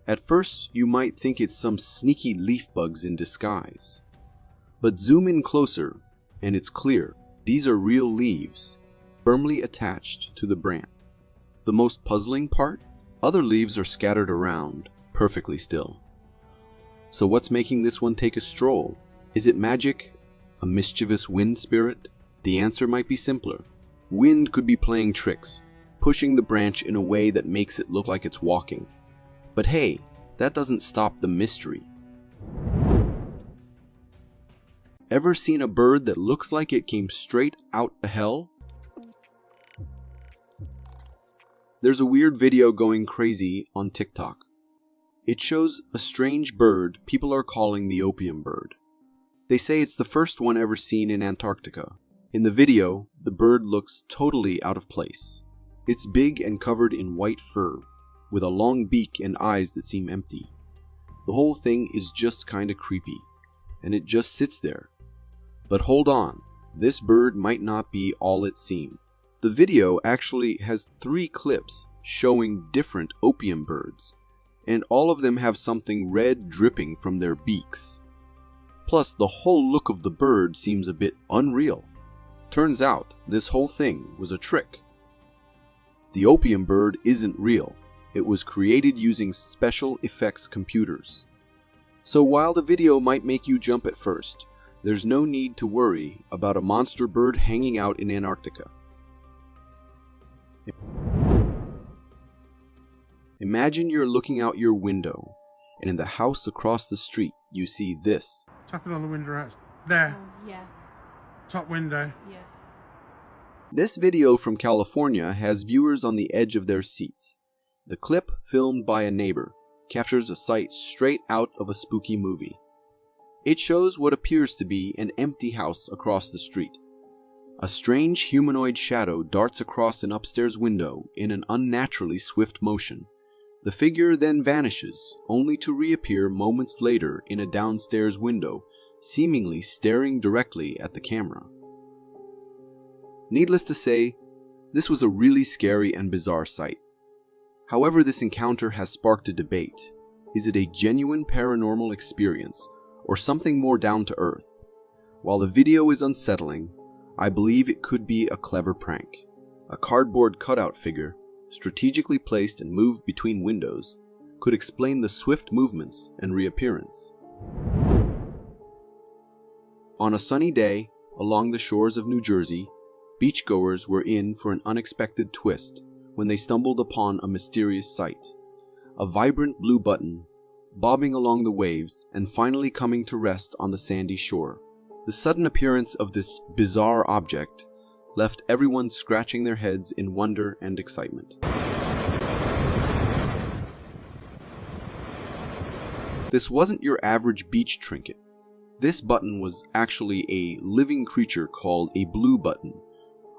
At first, you might think it's some sneaky leaf bugs in disguise. But zoom in closer, and it's clear. These are real leaves, firmly attached to the branch. The most puzzling part? Other leaves are scattered around, perfectly still. So what's making this one take a stroll? Is it magic? A mischievous wind spirit? The answer might be simpler. Wind could be playing tricks, pushing the branch in a way that makes it look like it's walking. But hey, that doesn't stop the mystery. Ever seen a bird that looks like it came straight out of hell? There's a weird video going crazy on TikTok. It shows a strange bird people are calling the opium bird. They say it's the first one ever seen in Antarctica. In the video, the bird looks totally out of place. It's big and covered in white fur, with a long beak and eyes that seem empty. The whole thing is just kinda creepy, and it just sits there. But hold on, this bird might not be all it seems. The video actually has 3 clips showing different opium birds, and all of them have something red dripping from their beaks. Plus, the whole look of the bird seems a bit unreal. Turns out, this whole thing was a trick. The opium bird isn't real. It was created using special effects computers. So while the video might make you jump at first, there's no need to worry about a monster bird hanging out in Antarctica. Imagine you're looking out your window, and in the house across the street, you see this. Tap it on the window out. There. Yeah. Top window. Yeah. This video from California has viewers on the edge of their seats. The clip, filmed by a neighbor, captures a sight straight out of a spooky movie. It shows what appears to be an empty house across the street. A strange humanoid shadow darts across an upstairs window in an unnaturally swift motion. The figure then vanishes, only to reappear moments later in a downstairs window, seemingly staring directly at the camera. Needless to say, this was a really scary and bizarre sight. However, this encounter has sparked a debate. Is it a genuine paranormal experience, or something more down to earth? While the video is unsettling, I believe it could be a clever prank. A cardboard cutout figure, strategically placed and moved between windows, could explain the swift movements and reappearance. On a sunny day, along the shores of New Jersey, beachgoers were in for an unexpected twist when they stumbled upon a mysterious sight. A vibrant blue button, bobbing along the waves and finally coming to rest on the sandy shore. The sudden appearance of this bizarre object left everyone scratching their heads in wonder and excitement. This wasn't your average beach trinket. This button was actually a living creature called a blue button,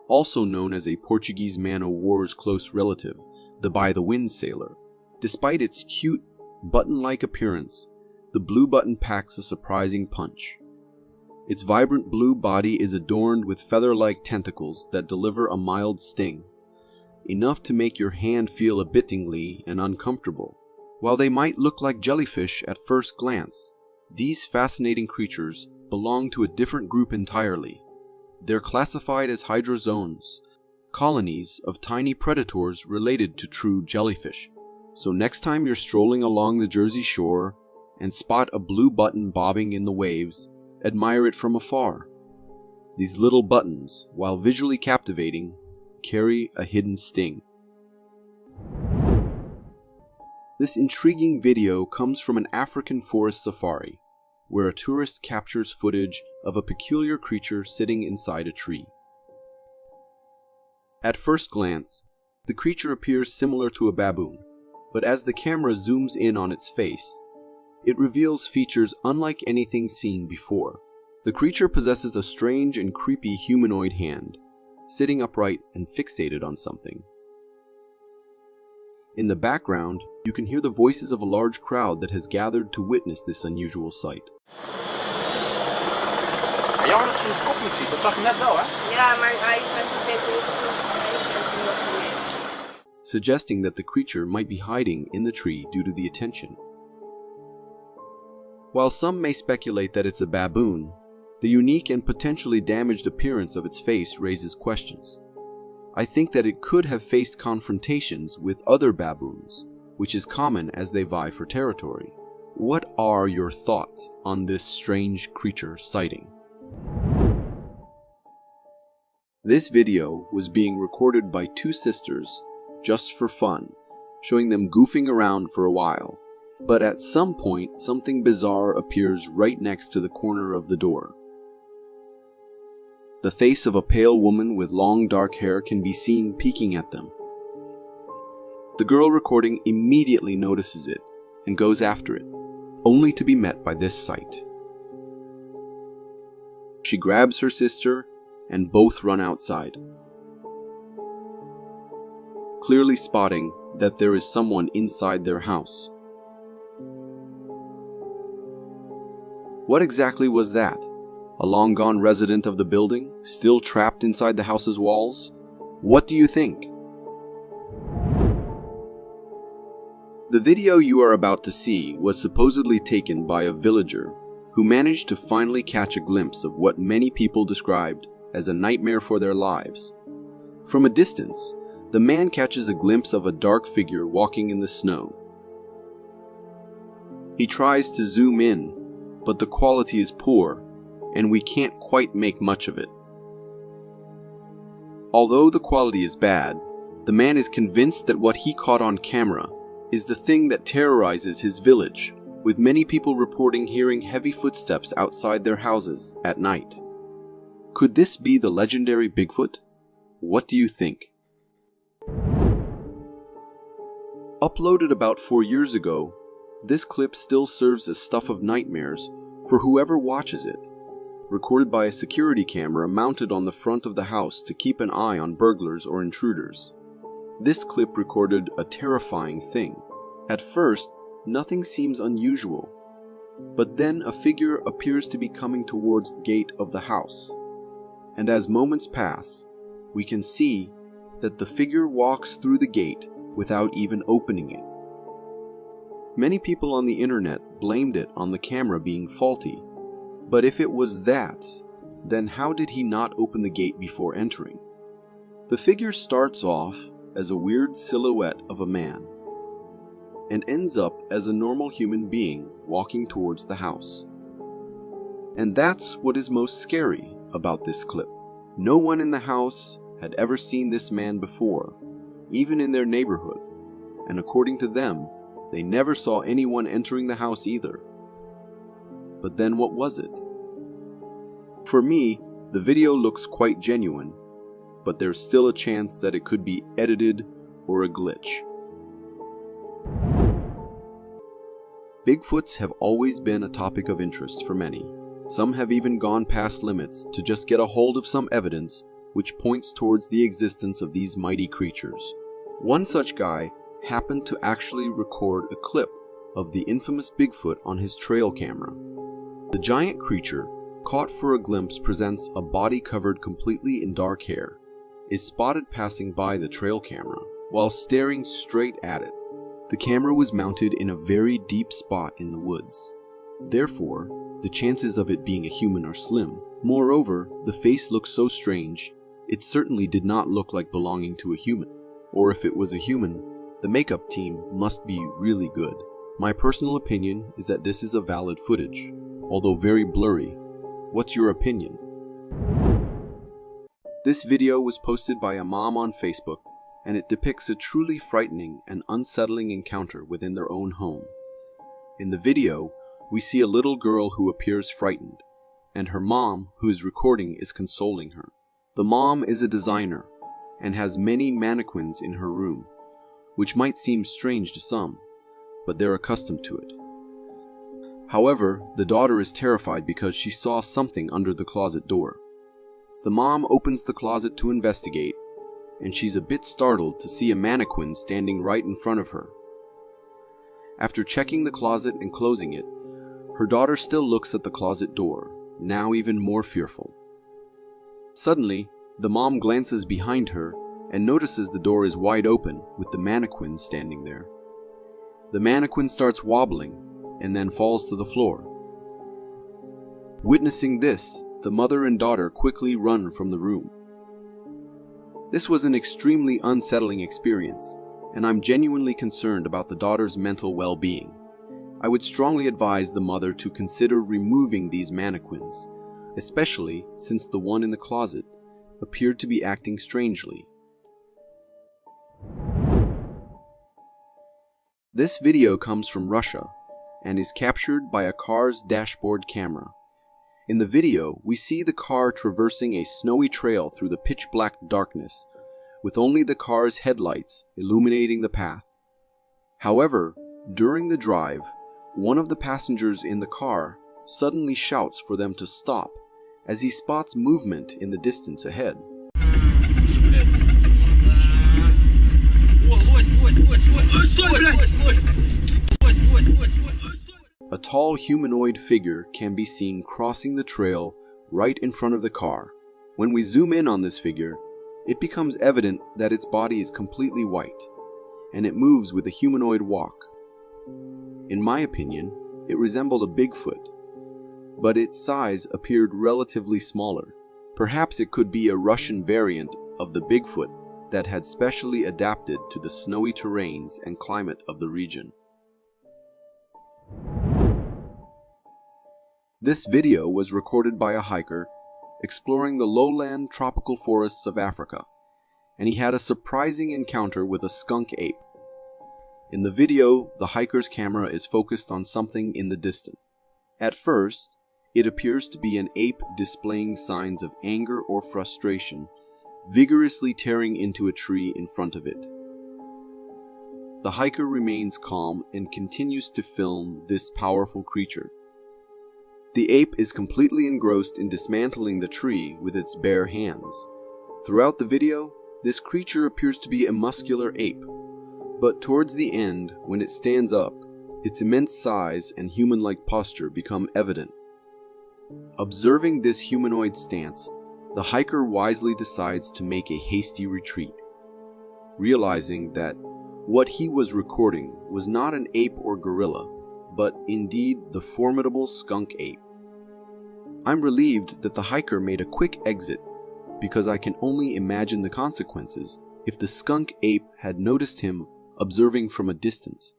also known as a Portuguese man-o'-war's close relative, the by-the-wind sailor. Despite its cute, button-like appearance, the blue button packs a surprising punch. Its vibrant blue body is adorned with feather-like tentacles that deliver a mild sting, enough to make your hand feel a bit tingly and uncomfortable. While they might look like jellyfish at first glance, these fascinating creatures belong to a different group entirely. They're classified as hydrozoans, colonies of tiny predators related to true jellyfish. So next time you're strolling along the Jersey shore and spot a blue button bobbing in the waves, admire it from afar. These little buttons, while visually captivating, carry a hidden sting. This intriguing video comes from an African forest safari, where a tourist captures footage of a peculiar creature sitting inside a tree. At first glance, the creature appears similar to a baboon, but as the camera zooms in on its face, it reveals features unlike anything seen before. The creature possesses a strange and creepy humanoid hand, sitting upright and fixated on something. In the background, you can hear the voices of a large crowd that has gathered to witness this unusual sight. Ja, dat is een schokmuziek. Dat zag je net wel, hè? Ja, maar hij presenteert suggesting that the creature might be hiding in the tree due to the attention. While some may speculate that it's a baboon, the unique and potentially damaged appearance of its face raises questions. I think that it could have faced confrontations with other baboons, which is common as they vie for territory. What are your thoughts on this strange creature sighting? This video was being recorded by two sisters just for fun, showing them goofing around for a while. But at some point, something bizarre appears right next to the corner of the door. The face of a pale woman with long dark hair can be seen peeking at them. The girl recording immediately notices it and goes after it, only to be met by this sight. She grabs her sister and both run outside, clearly spotting that there is someone inside their house. What exactly was that? A long-gone resident of the building, still trapped inside the house's walls? What do you think? The video you are about to see was supposedly taken by a villager who managed to finally catch a glimpse of what many people described as a nightmare for their lives. From a distance, the man catches a glimpse of a dark figure walking in the snow. He tries to zoom in, but the quality is poor, and we can't quite make much of it. Although the quality is bad, the man is convinced that what he caught on camera is the thing that terrorizes his village, with many people reporting hearing heavy footsteps outside their houses at night. Could this be the legendary Bigfoot? What do you think? Uploaded about 4 years ago, this clip still serves as stuff of nightmares for whoever watches it. Recorded by a security camera mounted on the front of the house to keep an eye on burglars or intruders. This clip recorded a terrifying thing. At first, nothing seems unusual, but then a figure appears to be coming towards the gate of the house. And as moments pass, we can see that the figure walks through the gate without even opening it. Many people on the internet blamed it on the camera being faulty, but if it was that, then how did he not open the gate before entering? The figure starts off as a weird silhouette of a man, and ends up as a normal human being walking towards the house. And that's what is most scary about this clip. No one in the house had ever seen this man before, even in their neighborhood, and according to them, they never saw anyone entering the house either. But then what was it? For me, the video looks quite genuine, but there's still a chance that it could be edited or a glitch. Bigfoots have always been a topic of interest for many. Some have even gone past limits to just get a hold of some evidence which points towards the existence of these mighty creatures. One such guy happened to actually record a clip of the infamous Bigfoot on his trail camera. The giant creature, caught for a glimpse, presents a body covered completely in dark hair, is spotted passing by the trail camera while staring straight at it. The camera was mounted in a very deep spot in the woods. Therefore, the chances of it being a human are slim. Moreover, the face looks so strange, it certainly did not look like belonging to a human. Or if it was a human, the makeup team must be really good. My personal opinion is that this is a valid footage, although very blurry. What's your opinion? This video was posted by a mom on Facebook, and it depicts a truly frightening and unsettling encounter within their own home. In the video, we see a little girl who appears frightened, and her mom, who is recording, is consoling her. The mom is a designer and has many mannequins in her room, which might seem strange to some, but they're accustomed to it. However, the daughter is terrified because she saw something under the closet door. The mom opens the closet to investigate, and she's a bit startled to see a mannequin standing right in front of her. After checking the closet and closing it, her daughter still looks at the closet door, now even more fearful. Suddenly, the mom glances behind her and notices the door is wide open with the mannequin standing there. The mannequin starts wobbling and then falls to the floor. Witnessing this, the mother and daughter quickly run from the room. This was an extremely unsettling experience, and I'm genuinely concerned about the daughter's mental well-being. I would strongly advise the mother to consider removing these mannequins, especially since the one in the closet appeared to be acting strangely. This video comes from Russia and is captured by a car's dashboard camera. In the video, we see the car traversing a snowy trail through the pitch-black darkness, with only the car's headlights illuminating the path. However, during the drive, one of the passengers in the car suddenly shouts for them to stop as he spots movement in the distance ahead. A tall humanoid figure can be seen crossing the trail right in front of the car. When we zoom in on this figure, it becomes evident that its body is completely white, and it moves with a humanoid walk. In my opinion, it resembled a Bigfoot, but its size appeared relatively smaller. Perhaps it could be a Russian variant of the Bigfoot that had specially adapted to the snowy terrains and climate of the region. This video was recorded by a hiker exploring the lowland tropical forests of Africa, and he had a surprising encounter with a skunk ape. In the video, the hiker's camera is focused on something in the distance. At first, it appears to be an ape displaying signs of anger or frustration, vigorously tearing into a tree in front of it. the hiker remains calm and continues to film this powerful creature. The ape is completely engrossed in dismantling the tree with its bare hands. Throughout the video, this creature appears to be a muscular ape, but towards the end, when it stands up, its immense size and human-like posture become evident. Observing this humanoid stance, the hiker wisely decides to make a hasty retreat, realizing that what he was recording was not an ape or gorilla, but indeed the formidable skunk ape. I'm relieved that the hiker made a quick exit, because I can only imagine the consequences if the skunk ape had noticed him observing from a distance.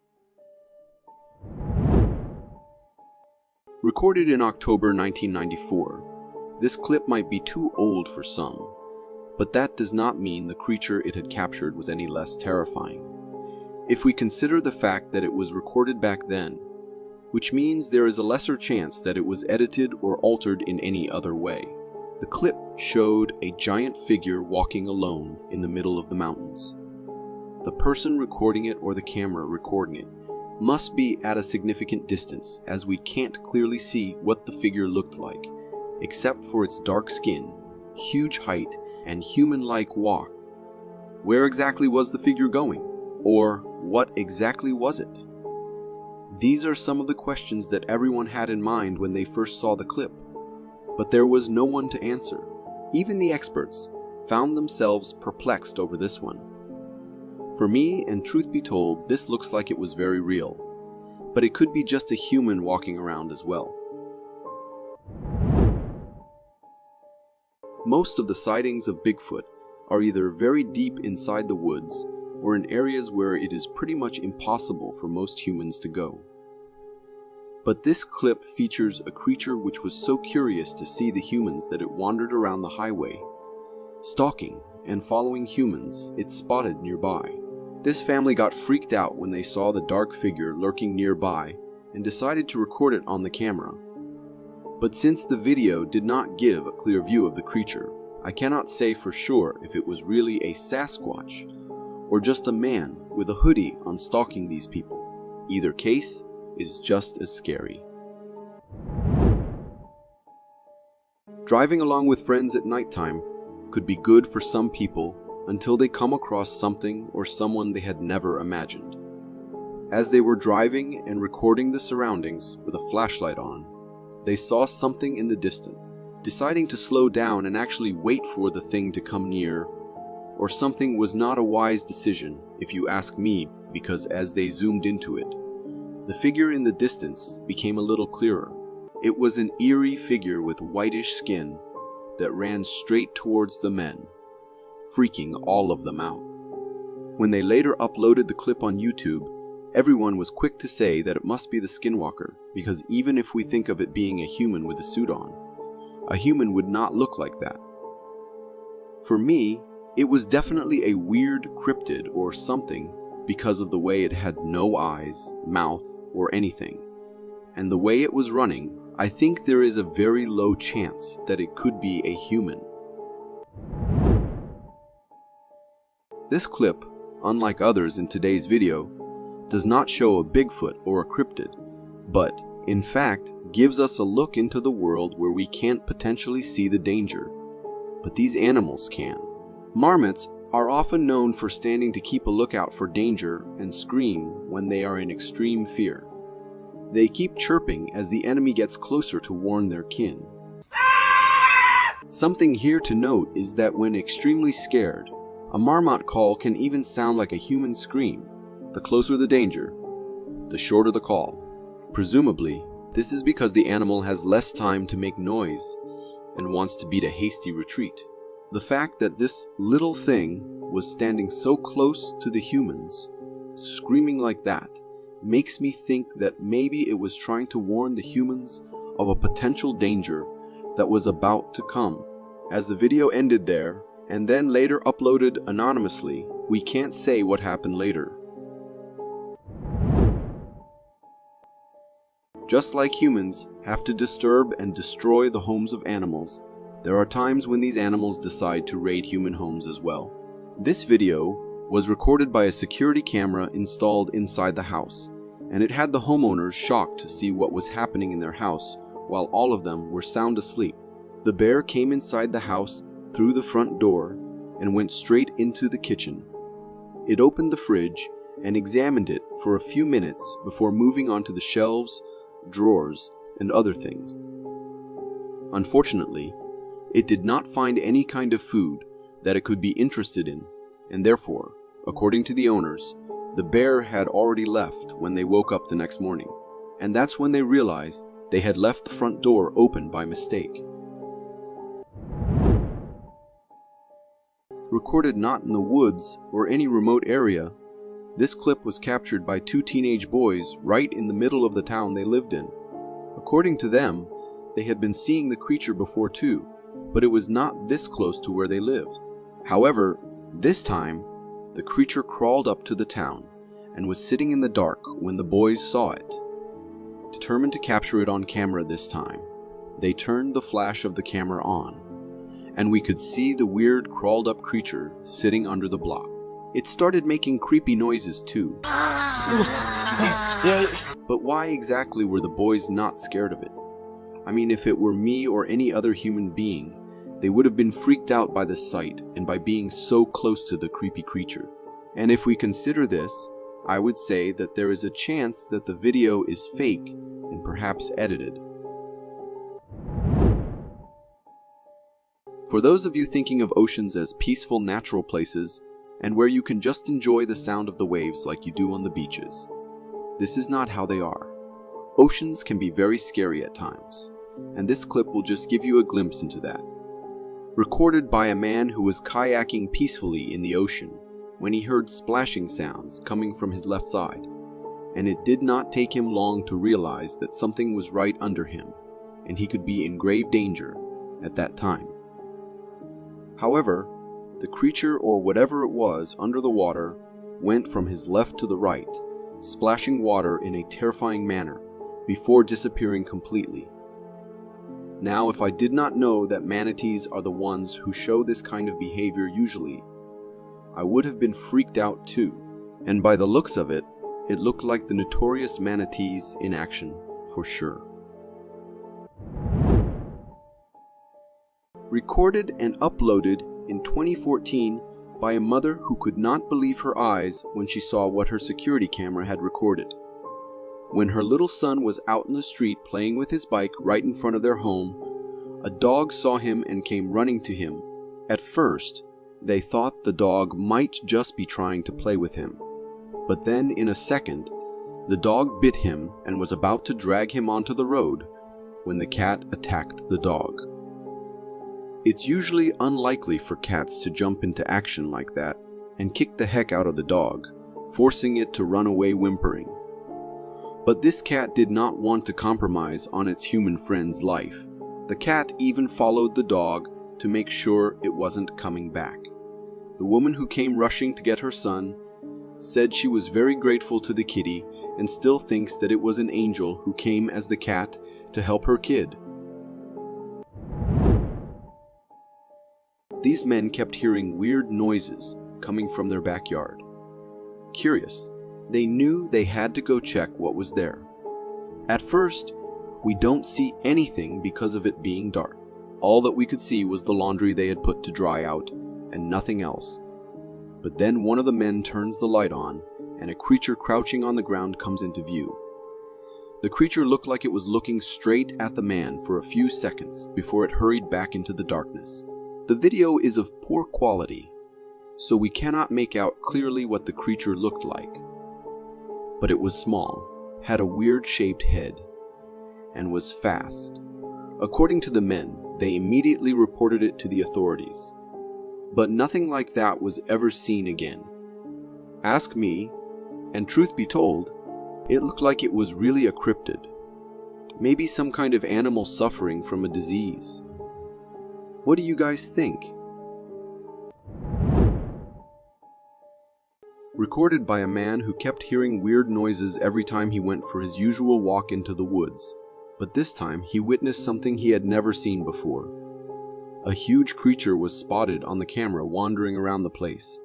Recorded in October 1994, this clip might be too old for some, but that does not mean the creature it had captured was any less terrifying. If we consider the fact that it was recorded back then, which means there is a lesser chance that it was edited or altered in any other way. The clip showed a giant figure walking alone in the middle of the mountains. The person recording it or the camera recording it must be at a significant distance, as we can't clearly see what the figure looked like, except for its dark skin, huge height, and human-like walk. Where exactly was the figure going? Or what exactly was it? These are some of the questions that everyone had in mind when they first saw the clip, but there was no one to answer. Even the experts found themselves perplexed over this one. For me, and truth be told, this looks like it was very real, but it could be just a human walking around as well. Most of the sightings of Bigfoot are either very deep inside the woods or in areas where it is pretty much impossible for most humans to go. But this clip features a creature which was so curious to see the humans that it wandered around the highway, stalking and following humans it spotted nearby. This family got freaked out when they saw the dark figure lurking nearby and decided to record it on the camera. But since the video did not give a clear view of the creature, I cannot say for sure if it was really a Sasquatch or just a man with a hoodie on stalking these people. Either case is just as scary. Driving along with friends at nighttime could be good for some people until they come across something or someone they had never imagined. As they were driving and recording the surroundings with a flashlight on, they saw something in the distance. Deciding to slow down and actually wait for the thing to come near or something was not a wise decision, if you ask me, because as they zoomed into it, the figure in the distance became a little clearer. It was an eerie figure with whitish skin that ran straight towards the men, freaking all of them out. When they later uploaded the clip on YouTube, everyone was quick to say that it must be the skinwalker, because even if we think of it being a human with a suit on, a human would not look like that. For me, it was definitely a weird cryptid or something because of the way it had no eyes, mouth, or anything. And the way it was running, I think there is a very low chance that it could be a human. This clip, unlike others in today's video, does not show a Bigfoot or a cryptid, but, in fact, gives us a look into the world where we can't potentially see the danger, but these animals can. Marmots are often known for standing to keep a lookout for danger and scream when they are in extreme fear. They keep chirping as the enemy gets closer to warn their kin. Something here to note is that when extremely scared, a marmot call can even sound like a human scream. The closer the danger, the shorter the call. Presumably, this is because the animal has less time to make noise and wants to beat a hasty retreat. The fact that this little thing was standing so close to the humans, screaming like that, makes me think that maybe it was trying to warn the humans of a potential danger that was about to come. As the video ended there, and then later uploaded anonymously, we can't say what happened later. Just like humans have to disturb and destroy the homes of animals, there are times when these animals decide to raid human homes as well. This video was recorded by a security camera installed inside the house, and it had the homeowners shocked to see what was happening in their house while all of them were sound asleep. The bear came inside the house through the front door and went straight into the kitchen. It opened the fridge and examined it for a few minutes before moving on to the shelves, drawers, and other things. Unfortunately, it did not find any kind of food that it could be interested in, and therefore, according to the owners, the bear had already left when they woke up the next morning, and that's when they realized they had left the front door open by mistake. Recorded not in the woods or any remote area, this clip was captured by two teenage boys right in the middle of the town they lived in. According to them, they had been seeing the creature before too, but it was not this close to where they lived. However, this time, the creature crawled up to the town and was sitting in the dark when the boys saw it. Determined to capture it on camera this time, they turned the flash of the camera on, and we could see the weird crawled up creature sitting under the block. It started making creepy noises too. But why exactly were the boys not scared of it? I mean, if it were me or any other human being, they would have been freaked out by the sight and by being so close to the creepy creature. And if we consider this, I would say that there is a chance that the video is fake and perhaps edited. For those of you thinking of oceans as peaceful natural places, and where you can just enjoy the sound of the waves like you do on the beaches, this is not how they are. Oceans can be very scary at times, and this clip will just give you a glimpse into that. Recorded by a man who was kayaking peacefully in the ocean when he heard splashing sounds coming from his left side, and it did not take him long to realize that something was right under him, and he could be in grave danger at that time. However, the creature or whatever it was under the water went from his left to the right, splashing water in a terrifying manner before disappearing completely. Now, if I did not know that manatees are the ones who show this kind of behavior usually, I would have been freaked out too. And by the looks of it, it looked like the notorious manatees in action for sure. Recorded and uploaded in 2014 by a mother who could not believe her eyes when she saw what her security camera had recorded. When her little son was out in the street playing with his bike right in front of their home, a dog saw him and came running to him. At first, they thought the dog might just be trying to play with him. But then, in a second, the dog bit him and was about to drag him onto the road when the cat attacked the dog. It's usually unlikely for cats to jump into action like that and kick the heck out of the dog, forcing it to run away whimpering. But this cat did not want to compromise on its human friend's life. The cat even followed the dog to make sure it wasn't coming back. The woman who came rushing to get her son said she was very grateful to the kitty and still thinks that it was an angel who came as the cat to help her kid. These men kept hearing weird noises coming from their backyard. Curious, they knew they had to go check what was there. At first, we don't see anything because of it being dark. All that we could see was the laundry they had put to dry out and nothing else. But then one of the men turns the light on and a creature crouching on the ground comes into view. The creature looked like it was looking straight at the man for a few seconds before it hurried back into the darkness. The video is of poor quality, so we cannot make out clearly what the creature looked like. But it was small, had a weird-shaped head, and was fast. According to the men, they immediately reported it to the authorities. But nothing like that was ever seen again. Ask me, and truth be told, it looked like it was really a cryptid. Maybe some kind of animal suffering from a disease. What do you guys think? Recorded by a man who kept hearing weird noises every time he went for his usual walk into the woods, but this time he witnessed something he had never seen before. A huge creature was spotted on the camera wandering around the place.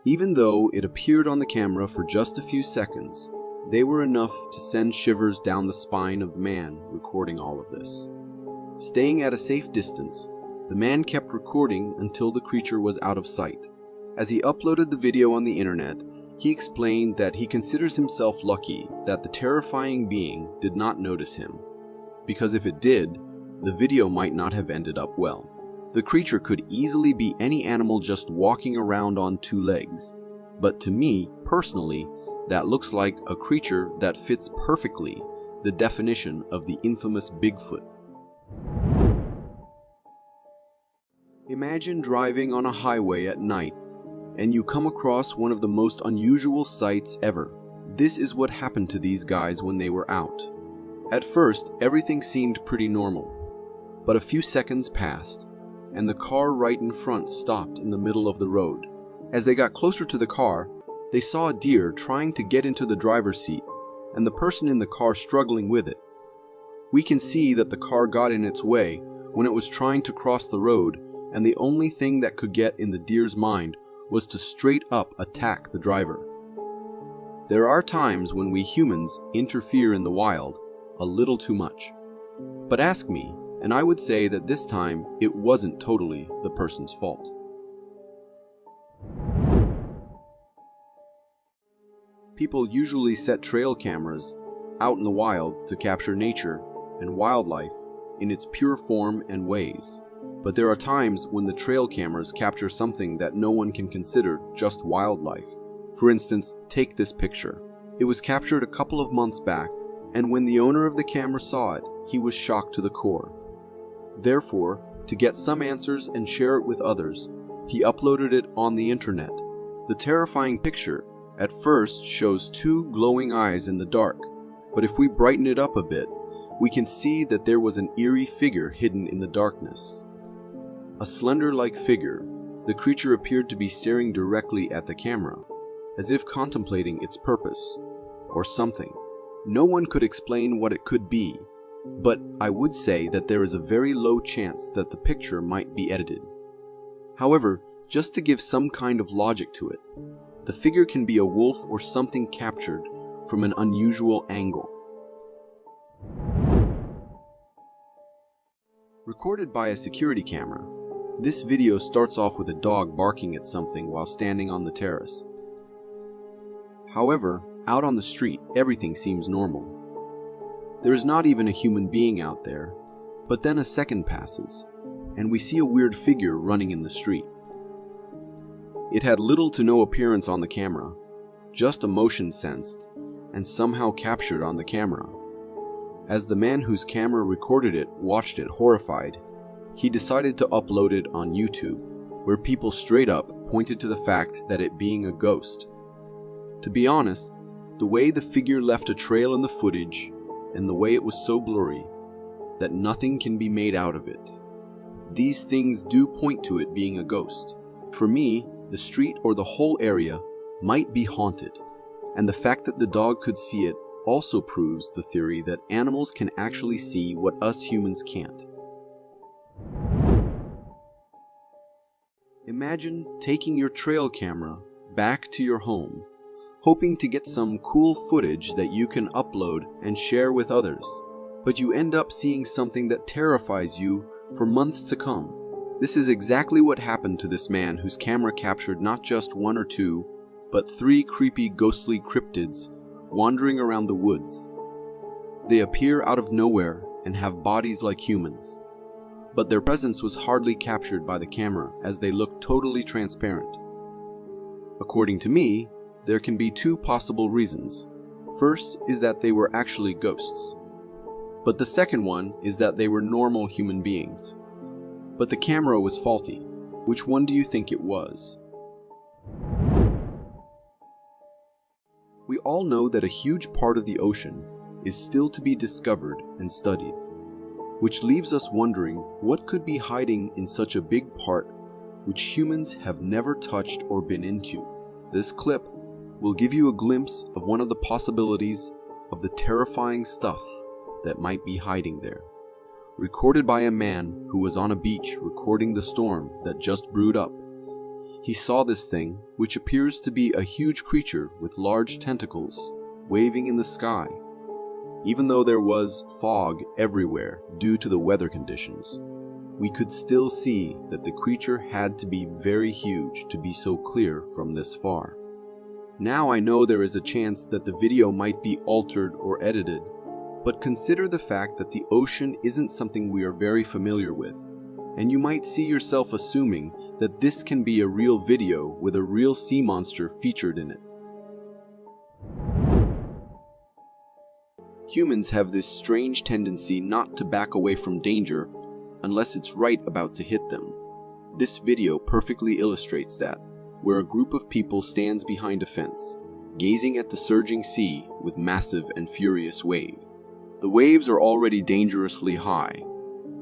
Even though it appeared on the camera for just a few seconds, they were enough to send shivers down the spine of the man recording all of this. Staying at a safe distance, the man kept recording until the creature was out of sight. As he uploaded the video on the internet, he explained that he considers himself lucky that the terrifying being did not notice him, because if it did, the video might not have ended up well. The creature could easily be any animal just walking around on two legs, but to me, personally, that looks like a creature that fits perfectly the definition of the infamous Bigfoot. Imagine driving on a highway at night and you come across one of the most unusual sights ever. This is what happened to these guys when they were out. At first, everything seemed pretty normal, but a few seconds passed, and the car right in front stopped in the middle of the road. As they got closer to the car, they saw a deer trying to get into the driver's seat, and the person in the car struggling with it. We can see that the car got in its way when it was trying to cross the road, and the only thing that could get in the deer's mind was to straight up attack the driver. There are times when we humans interfere in the wild a little too much. But ask me, and I would say that this time it wasn't totally the person's fault. People usually set trail cameras out in the wild to capture nature and wildlife in its pure form and ways. But there are times when the trail cameras capture something that no one can consider just wildlife. For instance, take this picture. It was captured a couple of months back, and when the owner of the camera saw it, he was shocked to the core. Therefore, to get some answers and share it with others, he uploaded it on the internet. The terrifying picture at first shows two glowing eyes in the dark, but if we brighten it up a bit, we can see that there was an eerie figure hidden in the darkness. A slender-like figure, the creature appeared to be staring directly at the camera, as if contemplating its purpose, or something. No one could explain what it could be, but I would say that there is a very low chance that the picture might be edited. However, just to give some kind of logic to it, the figure can be a wolf or something captured from an unusual angle. Recorded by a security camera, this video starts off with a dog barking at something while standing on the terrace. However, out on the street, everything seems normal. There is not even a human being out there, but then a second passes, and we see a weird figure running in the street. It had little to no appearance on the camera, just a motion sensed, and somehow captured on the camera. As the man whose camera recorded it watched it horrified, he decided to upload it on YouTube, where people straight up pointed to the fact that it being a ghost. To be honest, the way the figure left a trail in the footage, and the way it was so blurry, that nothing can be made out of it. These things do point to it being a ghost. For me, the street or the whole area might be haunted, and the fact that the dog could see it also proves the theory that animals can actually see what us humans can't. Imagine taking your trail camera back to your home, hoping to get some cool footage that you can upload and share with others, but you end up seeing something that terrifies you for months to come. This is exactly what happened to this man whose camera captured not just one or two, but 3 creepy ghostly cryptids wandering around the woods. They appear out of nowhere and have bodies like humans, but their presence was hardly captured by the camera as they looked totally transparent. According to me, there can be 2 possible reasons. First is that they were actually ghosts, but the second one is that they were normal human beings. But the camera was faulty. Which one do you think it was? We all know that a huge part of the ocean is still to be discovered and studied, which leaves us wondering what could be hiding in such a big part which humans have never touched or been into. This clip will give you a glimpse of one of the possibilities of the terrifying stuff that might be hiding there. Recorded by a man who was on a beach recording the storm that just brewed up. he saw this thing, which appears to be a huge creature with large tentacles, waving in the sky. Even though there was fog everywhere due to the weather conditions, we could still see that the creature had to be very huge to be so clear from this far. Now I know there is a chance that the video might be altered or edited, but consider the fact that the ocean isn't something we are very familiar with, and you might see yourself assuming that this can be a real video with a real sea monster featured in it. Humans have this strange tendency not to back away from danger unless it's right about to hit them. This video perfectly illustrates that, where a group of people stands behind a fence, gazing at the surging sea with massive and furious waves. The waves are already dangerously high,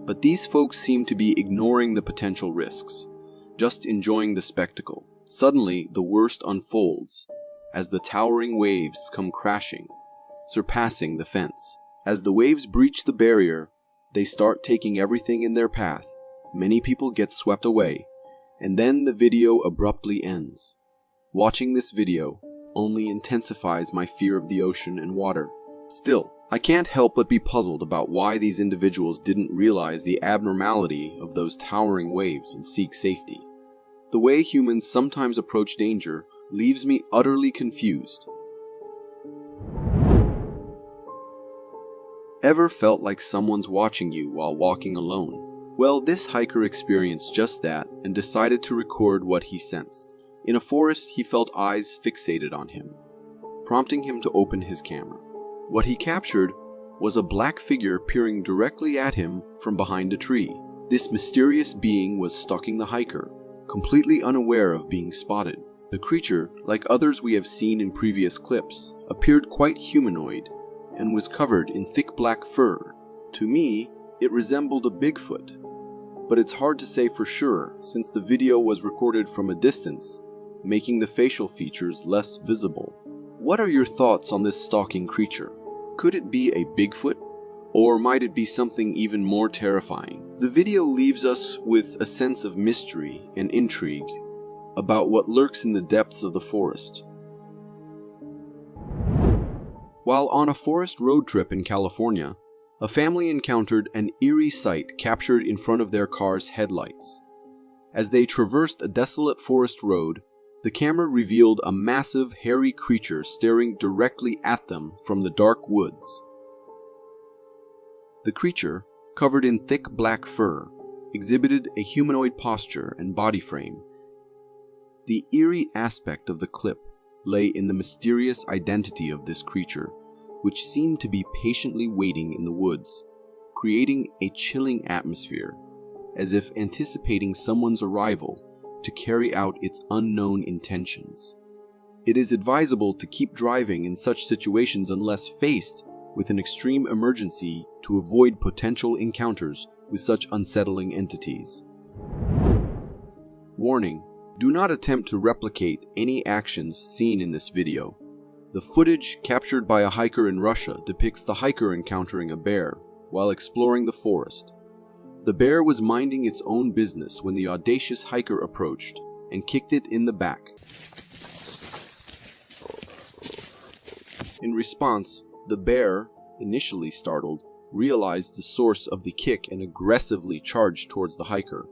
but these folks seem to be ignoring the potential risks, just enjoying the spectacle. Suddenly, the worst unfolds, as the towering waves come crashing, surpassing the fence. As the waves breach the barrier, they start taking everything in their path. Many people get swept away, and then the video abruptly ends. Watching this video only intensifies my fear of the ocean and water. Still, I can't help but be puzzled about why these individuals didn't realize the abnormality of those towering waves and seek safety. The way humans sometimes approach danger leaves me utterly confused. Ever felt like someone's watching you while walking alone? Well, this hiker experienced just that and decided to record what he sensed. In a forest, he felt eyes fixated on him, prompting him to open his camera. What he captured was a black figure peering directly at him from behind a tree. This mysterious being was stalking the hiker, completely unaware of being spotted. The creature, like others we have seen in previous clips, appeared quite humanoid and was covered in thick black fur. To me, it resembled a Bigfoot, but it's hard to say for sure since the video was recorded from a distance, making the facial features less visible. What are your thoughts on this stalking creature? Could it be a Bigfoot? Or might it be something even more terrifying? The video leaves us with a sense of mystery and intrigue about what lurks in the depths of the forest. While on a forest road trip in California, a family encountered an eerie sight captured in front of their car's headlights. As they traversed a desolate forest road, the camera revealed a massive, hairy creature staring directly at them from the dark woods. The creature, covered in thick black fur, exhibited a humanoid posture and body frame. The eerie aspect of the clip lay in the mysterious identity of this creature, which seemed to be patiently waiting in the woods, creating a chilling atmosphere, as if anticipating someone's arrival to carry out its unknown intentions. It is advisable to keep driving in such situations unless faced with an extreme emergency to avoid potential encounters with such unsettling entities. Warning: do not attempt to replicate any actions seen in this video. The footage captured by a hiker in Russia depicts the hiker encountering a bear while exploring the forest. The bear was minding its own business when the audacious hiker approached and kicked it in the back. In response, the bear, initially startled, realized the source of the kick and aggressively charged towards the hiker.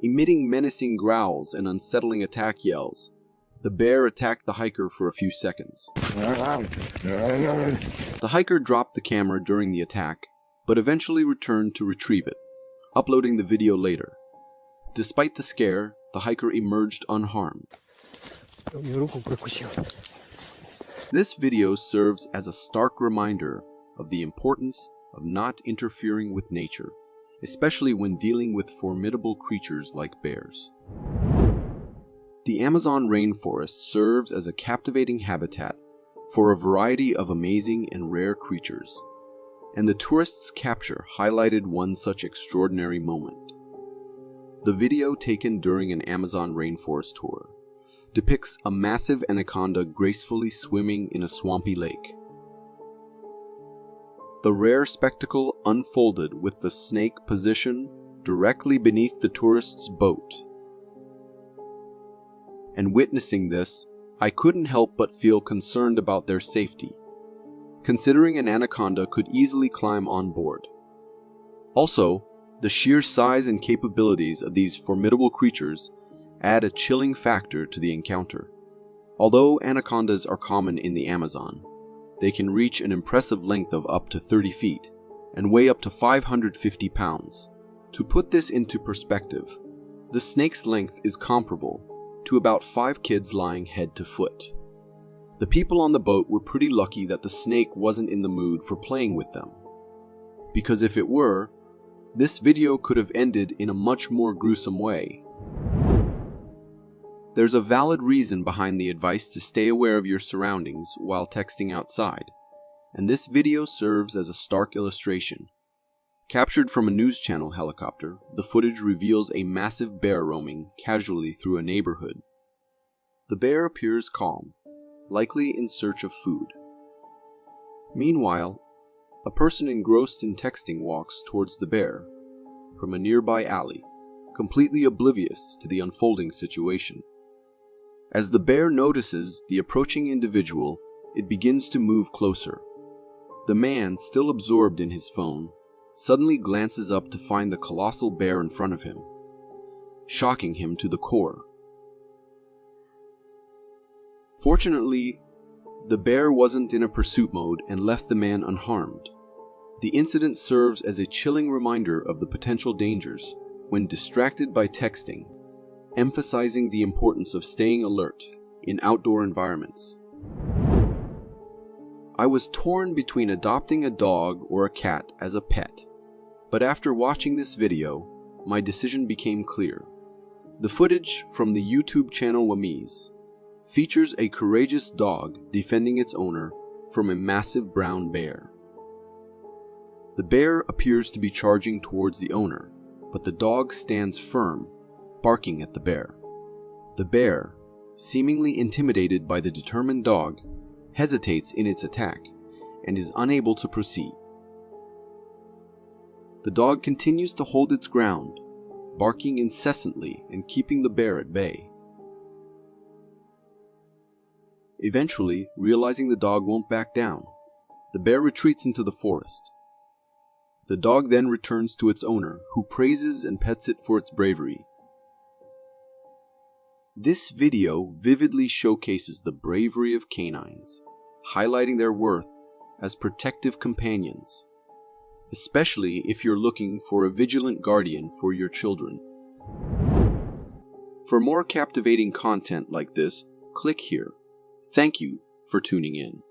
Emitting menacing growls and unsettling attack yells, the bear attacked the hiker for a few seconds. The hiker dropped the camera during the attack, but eventually returned to retrieve it, uploading the video later. Despite the scare, the hiker emerged unharmed. This video serves as a stark reminder of the importance of not interfering with nature, especially when dealing with formidable creatures like bears. The Amazon rainforest serves as a captivating habitat for a variety of amazing and rare creatures, and the tourists' capture highlighted one such extraordinary moment. The video taken during an Amazon rainforest tour depicts a massive anaconda gracefully swimming in a swampy lake. The rare spectacle unfolded with the snake positioned directly beneath the tourist's boat. and witnessing this, I couldn't help but feel concerned about their safety, considering an anaconda could easily climb on board. Also, the sheer size and capabilities of these formidable creatures add a chilling factor to the encounter. Although anacondas are common in the Amazon, they can reach an impressive length of up to 30 feet and weigh up to 550 pounds. To put this into perspective, the snake's length is comparable to about 5 kids lying head to foot. The people on the boat were pretty lucky that the snake wasn't in the mood for playing with them, because if it were, this video could have ended in a much more gruesome way. There's a valid reason behind the advice to stay aware of your surroundings while texting outside, and this video serves as a stark illustration. Captured from a news channel helicopter, the footage reveals a massive bear roaming casually through a neighborhood. The bear appears calm, likely in search of food. Meanwhile, a person engrossed in texting walks towards the bear from a nearby alley, completely oblivious to the unfolding situation. As the bear notices the approaching individual, it begins to move closer. The man, still absorbed in his phone, suddenly glances up to find the colossal bear in front of him, shocking him to the core. Fortunately, the bear wasn't in a pursuit mode and left the man unharmed. The incident serves as a chilling reminder of the potential dangers when distracted by texting, emphasizing the importance of staying alert in outdoor environments. I was torn between adopting a dog or a cat as a pet, but after watching this video, my decision became clear. The footage from the YouTube channel Wamiz features a courageous dog defending its owner from a massive brown bear. The bear appears to be charging towards the owner, but the dog stands firm, barking at the bear. The bear, seemingly intimidated by the determined dog, hesitates in its attack and is unable to proceed. The dog continues to hold its ground, barking incessantly and keeping the bear at bay. Eventually, realizing the dog won't back down, the bear retreats into the forest. The dog then returns to its owner, who praises and pets it for its bravery. This video vividly showcases the bravery of canines, highlighting their worth as protective companions, especially if you're looking for a vigilant guardian for your children. For more captivating content like this, click here. Thank you for tuning in.